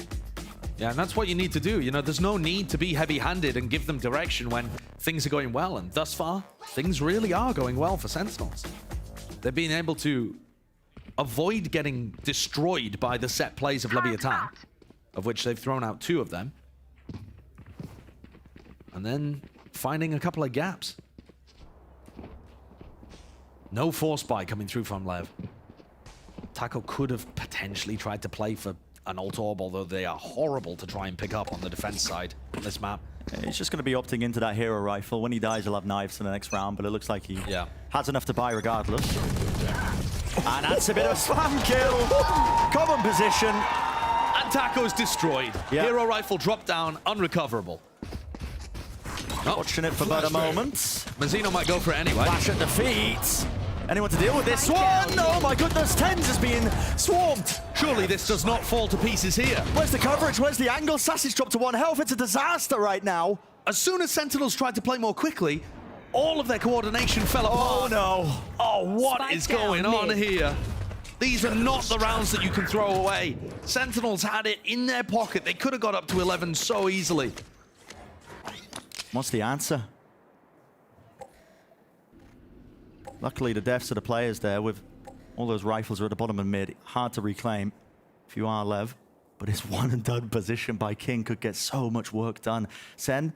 Yeah, and that's what you need to do. You know, there's no need to be heavy-handed and give them direction when things are going well. And thus far, things really are going well for Sentinels. They're being able to avoid getting destroyed by the set plays of Leviatán, of which they've thrown out 2 of them. And then finding a couple of gaps. No force buy coming through from Lev. Taco could have potentially tried to play for an Alt Orb, although they are horrible to try and pick up on the defense side on this map. He's just going to be opting into that hero rifle. When he dies, he'll have knives for the next round, but it looks like he has enough to buy regardless. And that's a bit of a spam kill. Common position. And Taco's destroyed. Yeah. Hero rifle dropped down, unrecoverable. Watching it for better moments. Mazzino might go for it anyway. Flash at the feet. Anyone to deal with this one? Oh my goodness, Tens is being swarmed. Surely this does not fall to pieces here. Where's the coverage? Where's the angle? Sassy's dropped to 1 health. It's a disaster right now. As soon as Sentinels tried to play more quickly, all of their coordination fell Oh apart. no. Oh, what Spike is going down on mid. here? These are not the rounds that you can throw away. Sentinels had it in their pocket. They could have got up to 11 so easily. What's the answer? Luckily, the deaths of the players there with all those rifles are at the bottom of mid. Hard to reclaim if you are Lev. But his one and done position by King could get so much work done. Sen,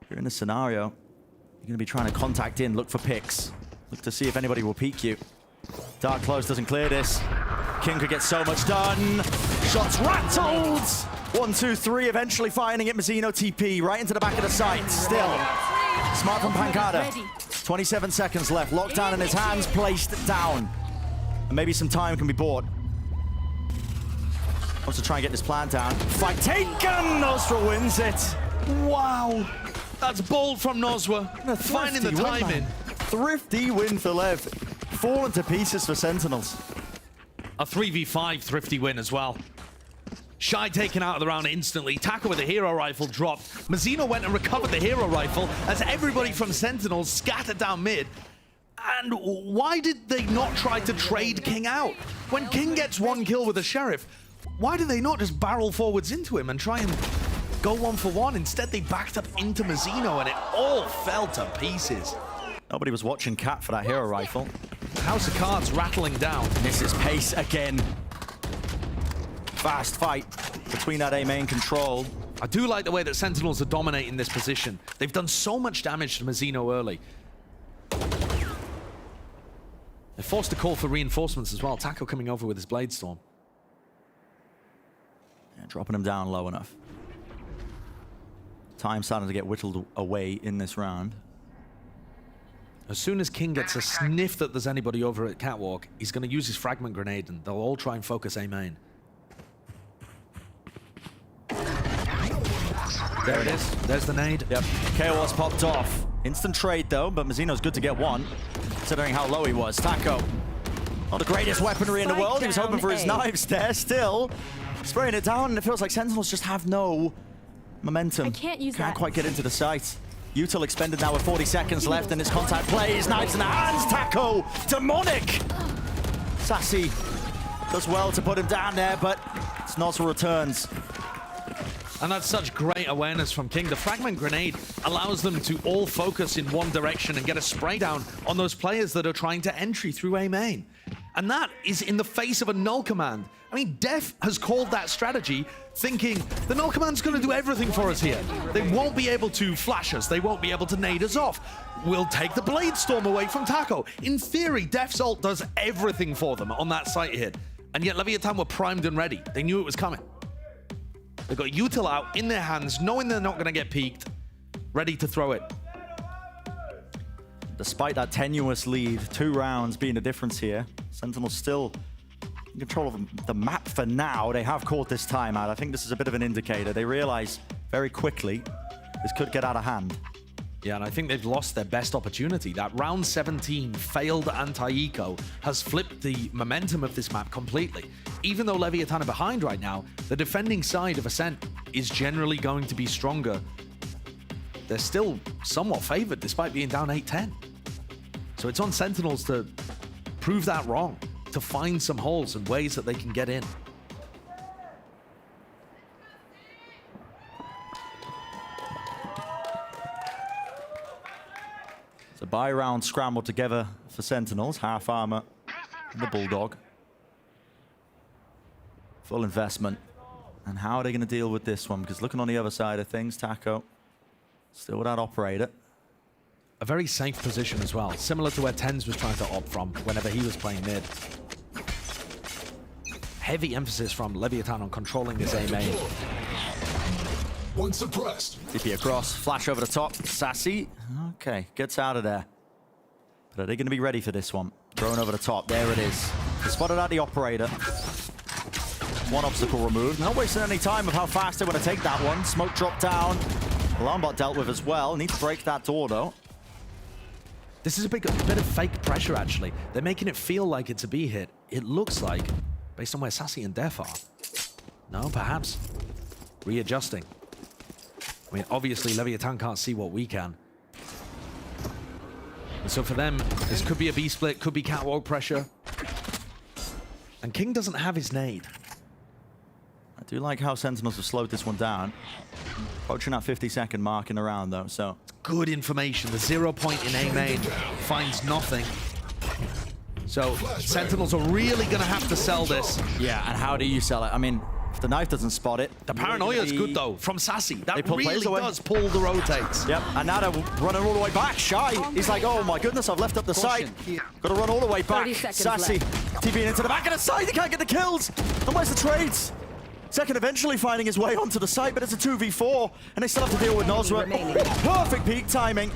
if you're in this scenario, you're going to be trying to contact in, look for picks. Look to see if anybody will peek you. Dark Close doesn't clear this. King could get so much done. Shots rattled! 1, 2, 3, eventually finding it. Mazzino TP right into the back of the site. Still. Smart from Pancada. 27 seconds left. Lockdown in his hands, placed down. And maybe some time can be bought. Wants to try and get this plan down. Fight taken! Nosra wins it. Wow. That's bold from Noswa. Finding the timing. Thrifty win for Lev. Fallen to pieces for Sentinels. A 3v5 thrifty win as well. Shy taken out of the round instantly. Taco with the hero rifle dropped. Mazzino went and recovered the hero rifle as everybody from Sentinels scattered down mid. And why did they not try to trade King out? When King gets 1 kill with a Sheriff, Why do they not just barrel forwards into him and try and go 1-for-1? Instead, they backed up into Mazzino, and it all fell to pieces. Nobody was watching Cat for that hero rifle. House of Cards rattling down. Misses pace again. Fast fight between that A main control. I do like the way that Sentinels are dominating this position. They've done so much damage to Mazzino early. They're forced to call for reinforcements as well. Taco coming over with his Blade Storm. Yeah, dropping him down low enough. Time starting to get whittled away in this round. As soon as King gets a sniff that there's anybody over at Catwalk, he's going to use his fragment grenade, and they'll all try and focus A main. There it is. There's the nade. Yep. KO's popped off. Instant trade though, but Mazzino's good to get one, considering how low he was. Taco, not the greatest weaponry in the world. He was hoping for his knives there. Still spraying it down, and it feels like Sentinels just have no momentum. I can't use Can't that. quite get into the site. Util expended now with 40 seconds left in his contact plays. Knives in the hands. Taco, demonic. Sassy does well to put him down there, but it's Nozza returns. And that's such great awareness from King. The fragment grenade allows them to all focus in one direction and get a spray down on those players that are trying to entry through A main. And that is in the face of a null command. I mean, Def has called that strategy, thinking the null command's going to do everything for us here. They won't be able to flash us. They won't be able to nade us off. We'll take the Blade Storm away from Taco. In theory, Def's ult does everything for them on that site hit. And yet Leviatán were primed and ready. They knew it was coming. They got Util out in their hands, knowing they're not going to get peeked, ready to throw it. Despite that tenuous lead, 2 rounds being the difference here, Sentinels still in control of the map for now. They have caught this time out. I think this is a bit of an indicator. They realize very quickly this could get out of hand. Yeah, and I think they've lost their best opportunity. That round 17 failed anti-eco has flipped the momentum of this map completely. Even though Leviatán are behind right now, the defending side of Ascent is generally going to be stronger. They're still somewhat favored despite being down 8-10. So it's on Sentinels to prove that wrong, to find some holes and ways that they can get in. The buy round scrambled together for Sentinels, half armor, the Bulldog. Full investment. And how are they going to deal with this one? Because looking on the other side of things, Taco still without operator. A very safe position as well, similar to where Tens was trying to opt from whenever he was playing mid. Heavy emphasis from Leviatán on controlling this A main. One suppressed. TP across, flash over the top. Sassy, okay, gets out of there. But are they going to be ready for this one? Thrown over the top, there it is. They spotted out the operator. One obstacle removed. Not wasting any time of how fast they want to take that one. Smoke dropped down. Alarm bot dealt with as well. Need to break that door though. This is a bit of fake pressure actually. They're making it feel like it's a B hit. It looks like, based on where Sassy and Def are. No, perhaps. Readjusting. I mean, obviously, Leviatán can't see what we can. And so for them, this could be a B split, could be catwalk pressure. And King doesn't have his nade. I do like how Sentinels have slowed this one down. Approaching that 50-second mark in the round, though, so... Good information. The 0 point in A main finds nothing. So Sentinels are really going to have to sell this. Yeah, and how do you sell it? I mean, if the knife doesn't spot it... The paranoia is good, though, from Sassy. That pull really players away. does pull the rotates. Yep, and now they're running all the way back. Shy, he's like, oh my goodness, I've left up the site. Got to run all the way back. 30 seconds Sassy, TPing into the back of the site. He can't get the kills. And where's the trades? Second eventually finding his way onto the site, but it's a 2v4, and they still have to deal with Nozza. Perfect peak timing.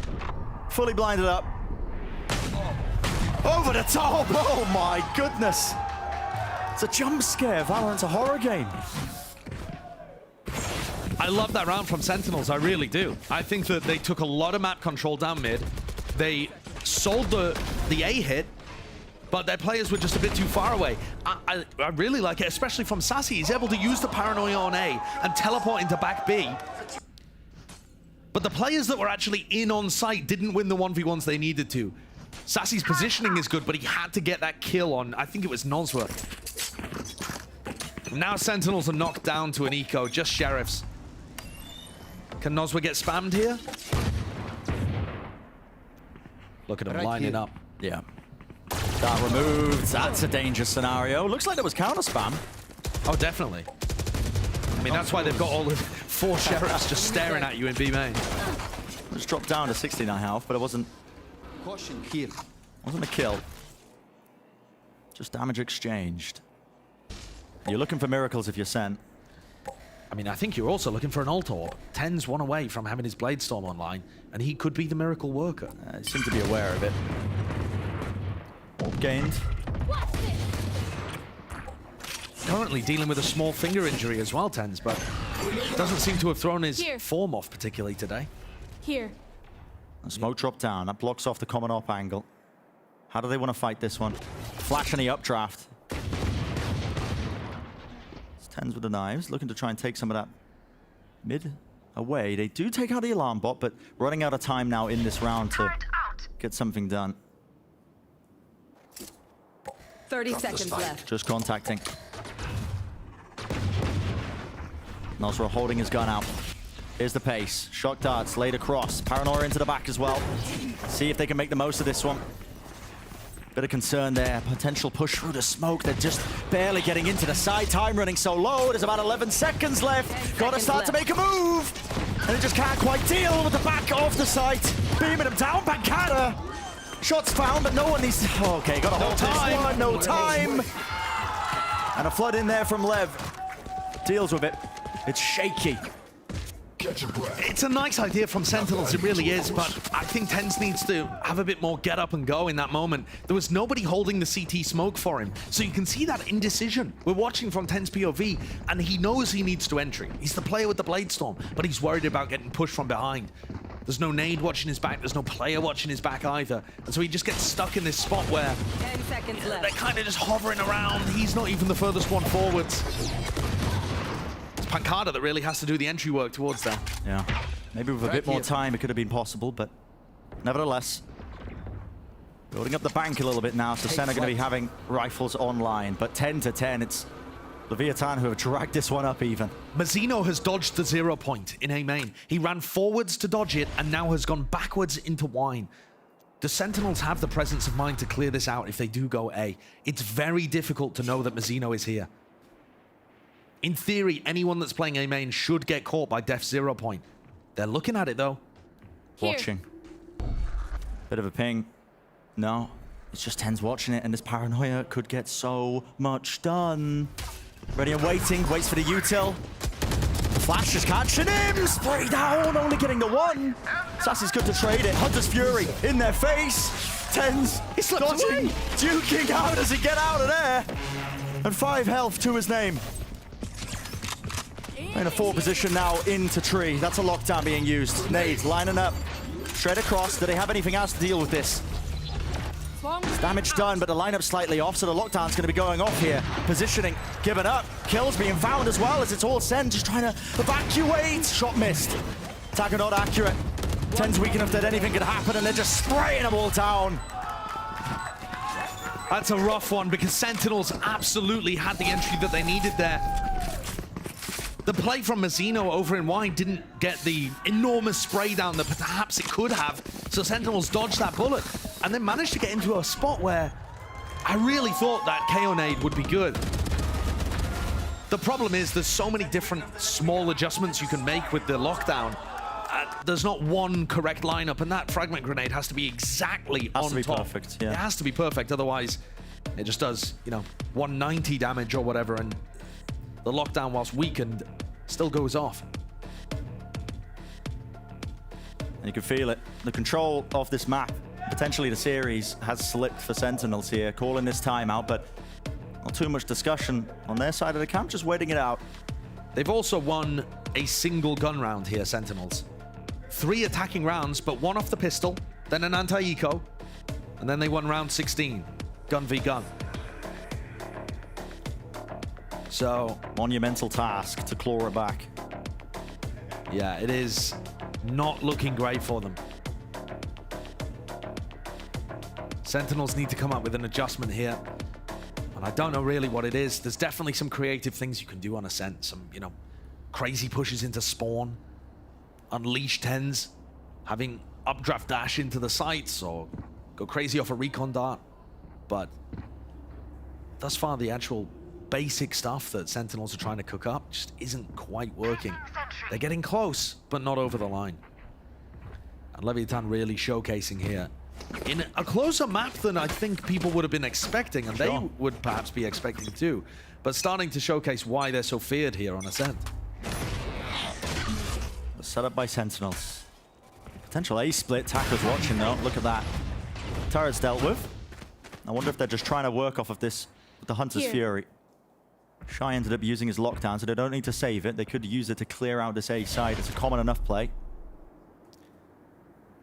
Fully blinded up. Over the top. Oh my goodness. It's a jump scare. Valorant's a horror game. I love that round from Sentinels, I really do. I think that they took a lot of map control down mid. They sold the A hit, but their players were just a bit too far away. I really like it, especially from Sassy. He's able to use the paranoia on A and teleport into back B. But the players that were actually in on site didn't win the 1v1s they needed to. Sassy's positioning is good, but he had to get that kill on, I think it was Nozza. Now Sentinels are knocked down to an eco, just Sheriffs. Can Nozwa get spammed here? Look at him lining up. Yeah. That removed. That's a dangerous scenario. Looks like there was counter spam. Oh, definitely. I mean, that's why they've got all the 4 Sheriffs just staring at you in B main. Just dropped down to 69 health, but it wasn't a kill. Just damage exchanged. You're looking for miracles if you're Sen. I mean, I think you're also looking for an ult orb. 10's one away from having his Bladestorm online, and he could be the miracle worker. He seemed to be aware of it. Orb gained. Currently dealing with a small finger injury as well, 10's, but doesn't seem to have thrown his form off particularly today. Here. And smoke drop down. That blocks off the common op angle. How do they want to fight this one? Flash any updraft. It's 10's with the knives, looking to try and take some of that mid away. They do take out the alarm bot, but running out of time now in this round to get something done. 30 seconds left. Just contacting. Nozwa holding his gun out. Here's the pace. Shock darts laid across. Paranoia into the back as well. See if they can make the most of this one. Bit of concern there. Potential push through the smoke. They're just barely getting into the side. Time running so low. There's about 11 seconds left. Gotta start to make a move. And they just can't quite deal with the back of the site. Beaming him down. Pancada. Shots found, but no one needs to... Okay, gotta hold this one. No time. And a flood in there from Lev. Deals with it. It's shaky. It's a nice idea from Sentinels, it really is, but I think 10's needs to have a bit more get up and go in that moment. There was nobody holding the CT smoke for him, so you can see that indecision. We're watching from 10's POV, and he knows he needs to entry. He's the player with the Bladestorm, but he's worried about getting pushed from behind. There's no nade watching his back, there's no player watching his back either, and so he just gets stuck in this spot where 10 seconds left. they're kind of just hovering around. He's not even the furthest one forwards. Pancada that really has to do the entry work towards them. Yeah, maybe with a bit more time it could have been possible, but nevertheless, building up the bank a little bit now, so Sen are going to be having rifles online, but 10 to 10, it's Leviatán who have dragged this one up even. Mazzino has dodged the 0 point in A main. He ran forwards to dodge it and now has gone backwards into wine. The Sentinels have the presence of mind to clear this out if they do go A. It's very difficult to know that Mazzino is here. In theory, anyone that's playing A main should get caught by Def 0 point. They're looking at it though. Watching. Bit of a ping. No, it's just 10's watching it, and this Paranoia could get so much done. Ready and waiting, waits for the util. Flash is catching him, spray down, only getting the one. Sassy's good to trade it. Hunter's Fury in their face. 10's dodging, duking. How does he get out of there? And 5 health to his name. In a 4 position now into tree. That's a lockdown being used. Nades lining up. Straight across. Do they have anything else to deal with this? It's damage done, but the lineup's slightly off, so the lockdown's going to be going off here. Positioning given up. Kills being found as well as it's all Sen just trying to evacuate. Shot missed. Attacker not accurate. 10's weak enough that anything could happen, and they're just spraying them all down. That's a rough one because Sentinels absolutely had the entry that they needed there. The play from Mazzino over in wine didn't get the enormous spray down that perhaps it could have, so Sentinels dodged that bullet and then managed to get into a spot where I really thought that KO nade would be good. The problem is there's so many different small adjustments you can make with the lockdown. There's not one correct lineup, and that fragment grenade has to be exactly on top. Has to be perfect, yeah. It has to be perfect, otherwise it just does, you know, 190 damage or whatever, and the lockdown, whilst weakened, still goes off. And you can feel it. The control of this map, potentially the series, has slipped for Sentinels here, calling this timeout, but not too much discussion on their side of the camp, just waiting it out. They've also won a single gun round here, Sentinels. 3 attacking rounds, but 1 off the pistol, then an anti-eco, and then they won round 16, gun v gun. So, monumental task to claw it back. Yeah, it is not looking great for them. Sentinels need to come up with an adjustment here. And I don't know really what it is. There's definitely some creative things you can do on Ascent. Some, you know, crazy pushes into spawn, unleash 10s, having updraft dash into the sights, or go crazy off a recon dart. But thus far, the actual basic stuff that Sentinels are trying to cook up just isn't quite working. They're getting close, but not over the line. And Leviatán really showcasing here in a closer map than I think people would have been expecting, and they would perhaps be expecting too, but starting to showcase why they're so feared here on Ascent. Set up by Sentinels. Potential A split. Taco's watching though. Look at that. Turret's dealt with. I wonder if they're just trying to work off of this with the Hunter's Fury. Shy ended up using his lockdown, so they don't need to save it. They could use it to clear out this A side. It's a common enough play.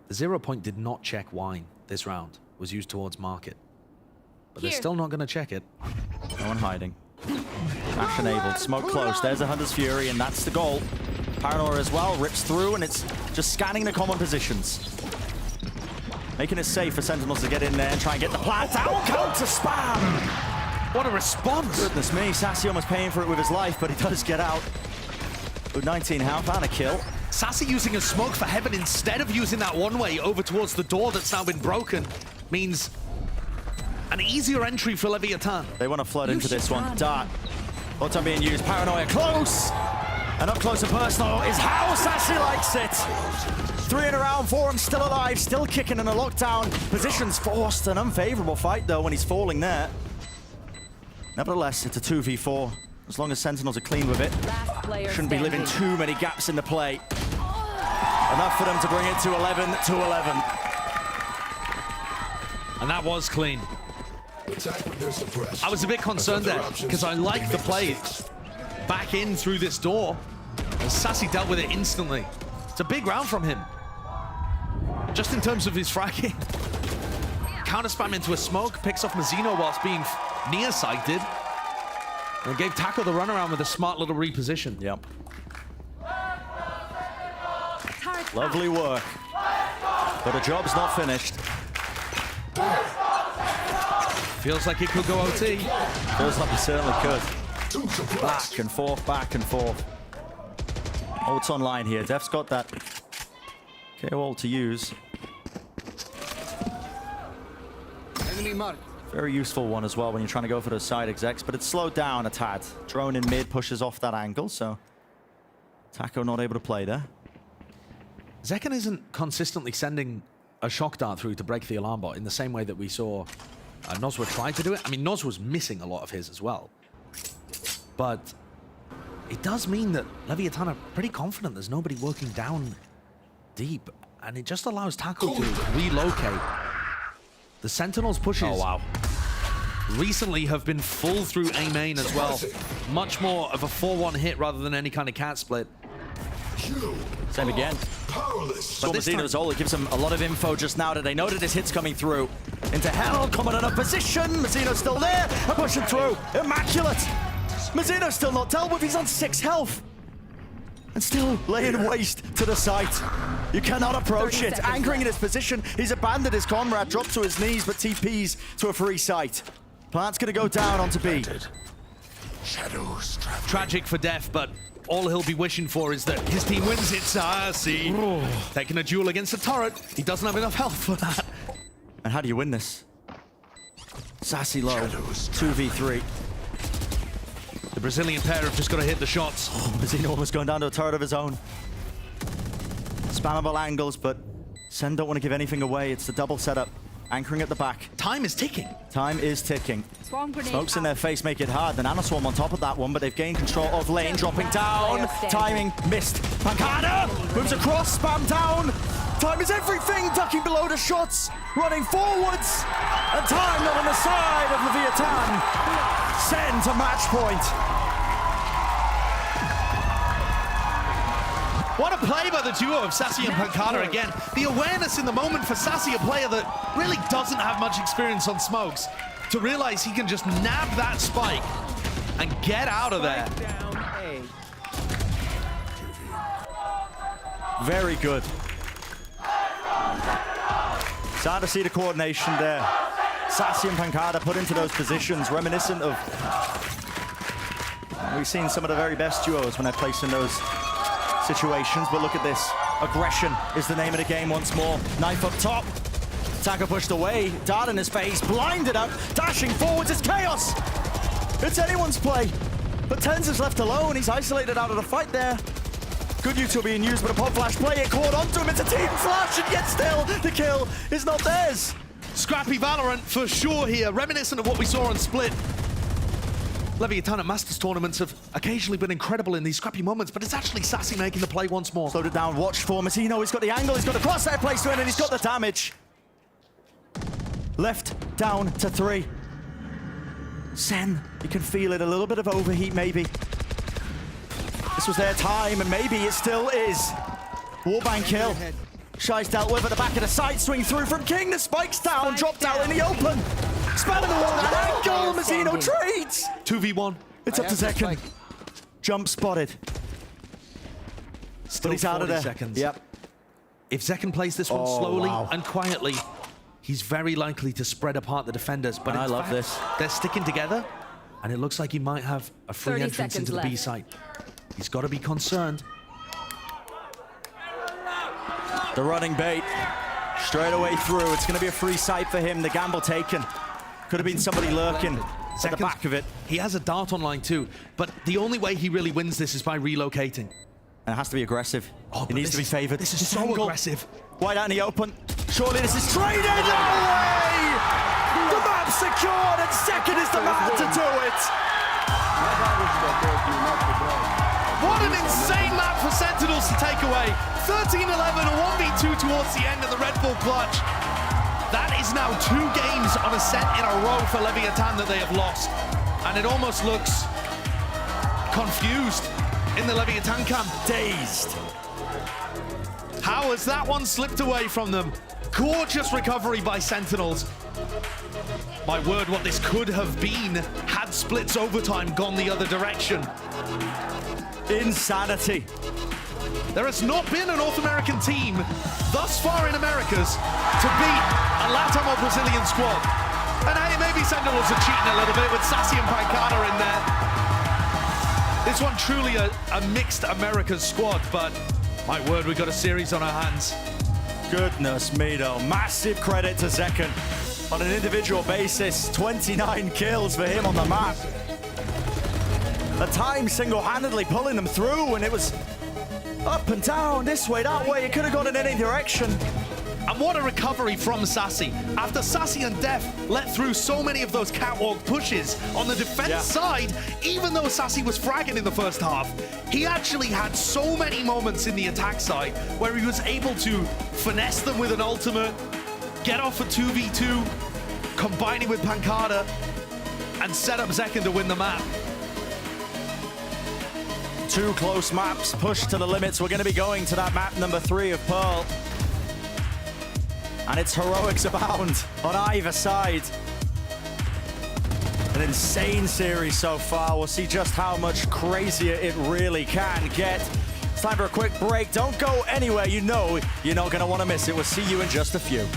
The 0 point did not check wine this round. It was used towards market. But they're still not going to check it. No one hiding. Dash enabled. Smoke close. There's a Hunter's Fury, and that's the goal. Paranoia as well. Rips through, and it's just scanning the common positions. Making it safe for Sentinels to get in there and try and get the plant out. Counter spam! What a response! Goodness me. Sassy almost paying for it with his life, but he does get out. With 19 health and a kill. Sassy using a smoke for heaven instead of using that one-way over towards the door that's now been broken means an easier entry for Leviatán. They want to flood into this one. Dart. All time being used. Paranoia close. And up close and personal is how Sassy likes it. 3 in a round, 4 and still alive, still kicking in a lockdown. Positions forced. An unfavorable fight though when he's falling there. Nevertheless, it's a 2v4. As long as Sentinels are clean with it. Shouldn't be leaving too many gaps in the play. Enough for them to bring it to 11-11. And that was clean. I was a bit concerned there because I liked the play back in through this door. And Sassy dealt with it instantly. It's a big round from him. Just in terms of his fragging. Counter spam into a smoke, picks off Mazzino whilst being nearsighted. And gave Taco the runaround with a smart little reposition. Yep. Lovely work. But the job's not finished. Feels like it could go OT. Feels like it certainly could. Back and forth, back and forth. Oh, it's online here. Def's got that KO ult to use. Enemy marked. Very useful one as well when you're trying to go for those side execs, but it's slowed down a tad. Drone in mid pushes off that angle, so Taco not able to play there. Zekken isn't consistently sending a shock dart through to break the alarm bot in the same way that we saw Nozwa try to do it. I mean, Noz was missing a lot of his as well. But it does mean that Leviatán are pretty confident there's nobody working down deep, and it just allows Taco to relocate. The Sentinels pushes recently have been full through A main as well. Much more of a 4-1 hit rather than any kind of cat split. Same again. But Mazzino's ult gives him a lot of info just now that they know that his hit's coming through. Into hell, coming in a position. Mazzino's still there, and pushing through. Immaculate. Mazzino's still not dealt with, he's on 6 health. And still laying waste to the site. You cannot approach it. Anchoring in his position, he's abandoned his comrade, dropped to his knees, but TPs to a free site. Plant's gonna go down onto B. Tragic for Def, but all he'll be wishing for is that his team wins it. Sassy taking a duel against a turret. He doesn't have enough health for that. And how do you win this? Sassy low, 2v3. The Brazilian pair have just got to hit the shots. Mazzino almost going down to a turret of his own. Spammable angles, but Sen don't want to give anything away. It's the double setup. Anchoring at the back. Time is ticking. Time is ticking. Smokes in their face make it hard. The Nanoswarm on top of that one, but they've gained control of lane, dropping down. Timing missed. Pancada moves across, spam down. Time is everything, ducking below the shots, running forwards. And time not on the side of Leviatán. Sen to match point. What a play by the duo of Sassy and Pancada again. The awareness in the moment for Sassy, a player that really doesn't have much experience on smokes, to realize he can just nab that spike and get out of there. Very good. Starting to see the coordination there. Sassy and Pancada put into those positions, reminiscent of... We've seen some of the very best duos when they're placed in those situations, but look at this. Aggression is the name of the game once more. Knife up top. Taka pushed away. Dart in his face, blinded up, dashing forwards. It's chaos. It's anyone's play. But Tens is left alone. He's isolated out of the fight there. Good util being used, but a pop flash play. It caught onto him. It's a team flash, and yet still the kill is not theirs. Scrappy Valorant for sure here, reminiscent of what we saw on Split. Leviatán at Masters tournaments have occasionally been incredible in these scrappy moments, but it's actually Sassy making the play once more. Slowed it down, watched for Massino. He's got the angle, he's got the crosshair placed to it, and he's got the damage. Left down to 3. Sen, you can feel it, a little bit of overheat maybe. This was their time, and maybe it still is. Warbang kill. Shy's dealt with at the back of the side, swing through from King, the spike's down, dropped out in the open. Spanning the wall, that angle, Massino trades. 2v1. It's up to Zekken. Jump spotted. Still But he's out of 40 there. seconds. Yep. If Zekken plays this one slowly wow. and quietly, he's very likely to spread apart the defenders. But And in I love fact, this. They're sticking together, and it looks like he might have a free 30 entrance into the seconds B left. site. He's got to be concerned. The running bait. Straight away through. It's going to be a free sight for him. The gamble taken. Could have been somebody lurking at the back of it. He has a dart online too, but the only way he really wins this is by relocating. And it has to be aggressive. Oh, It but needs to be favored. This is so aggressive. Wide out in the open. Surely this is traded. No way! The map secured, and Second is the man to do it. What an insane map for Sentinels to take away. 13-11, a 1v2 towards the end of the Red Bull clutch. That is now 2 games on a set in a row for Leviatán that they have lost. And it almost looks confused in the Leviatán camp. Dazed. How has that one slipped away from them? Gorgeous recovery by Sentinels. My word, what this could have been had Split's overtime gone the other direction. Insanity. There has not been a North American team thus far in Americas to beat a LATAM or Brazilian squad. And hey, maybe Sentinels are cheating a little bit with Sassy and Pancada in there. This one truly a mixed Americas squad, but my word, we've got a series on our hands. Goodness me, though. Massive credit to Zekken. On an individual basis, 29 kills for him on the map. The time single-handedly pulling them through, and it was up and down, this way, that way. It could have gone in any direction. And what a recovery from Sassy. After Sassy and Def let through so many of those catwalk pushes on the defense side, even though Sassy was fragging in the first half, he actually had so many moments in the attack side where he was able to finesse them with an ultimate, get off a 2v2, combining with Pancada, and set up Zekken to win the map. 2 close maps pushed to the limits. We're going to be going to that map number 3 of Pearl. And it's heroics abound on either side. An insane series so far. We'll see just how much crazier it really can get. It's time for a quick break. Don't go anywhere. You know you're not going to want to miss it. We'll see you in just a few.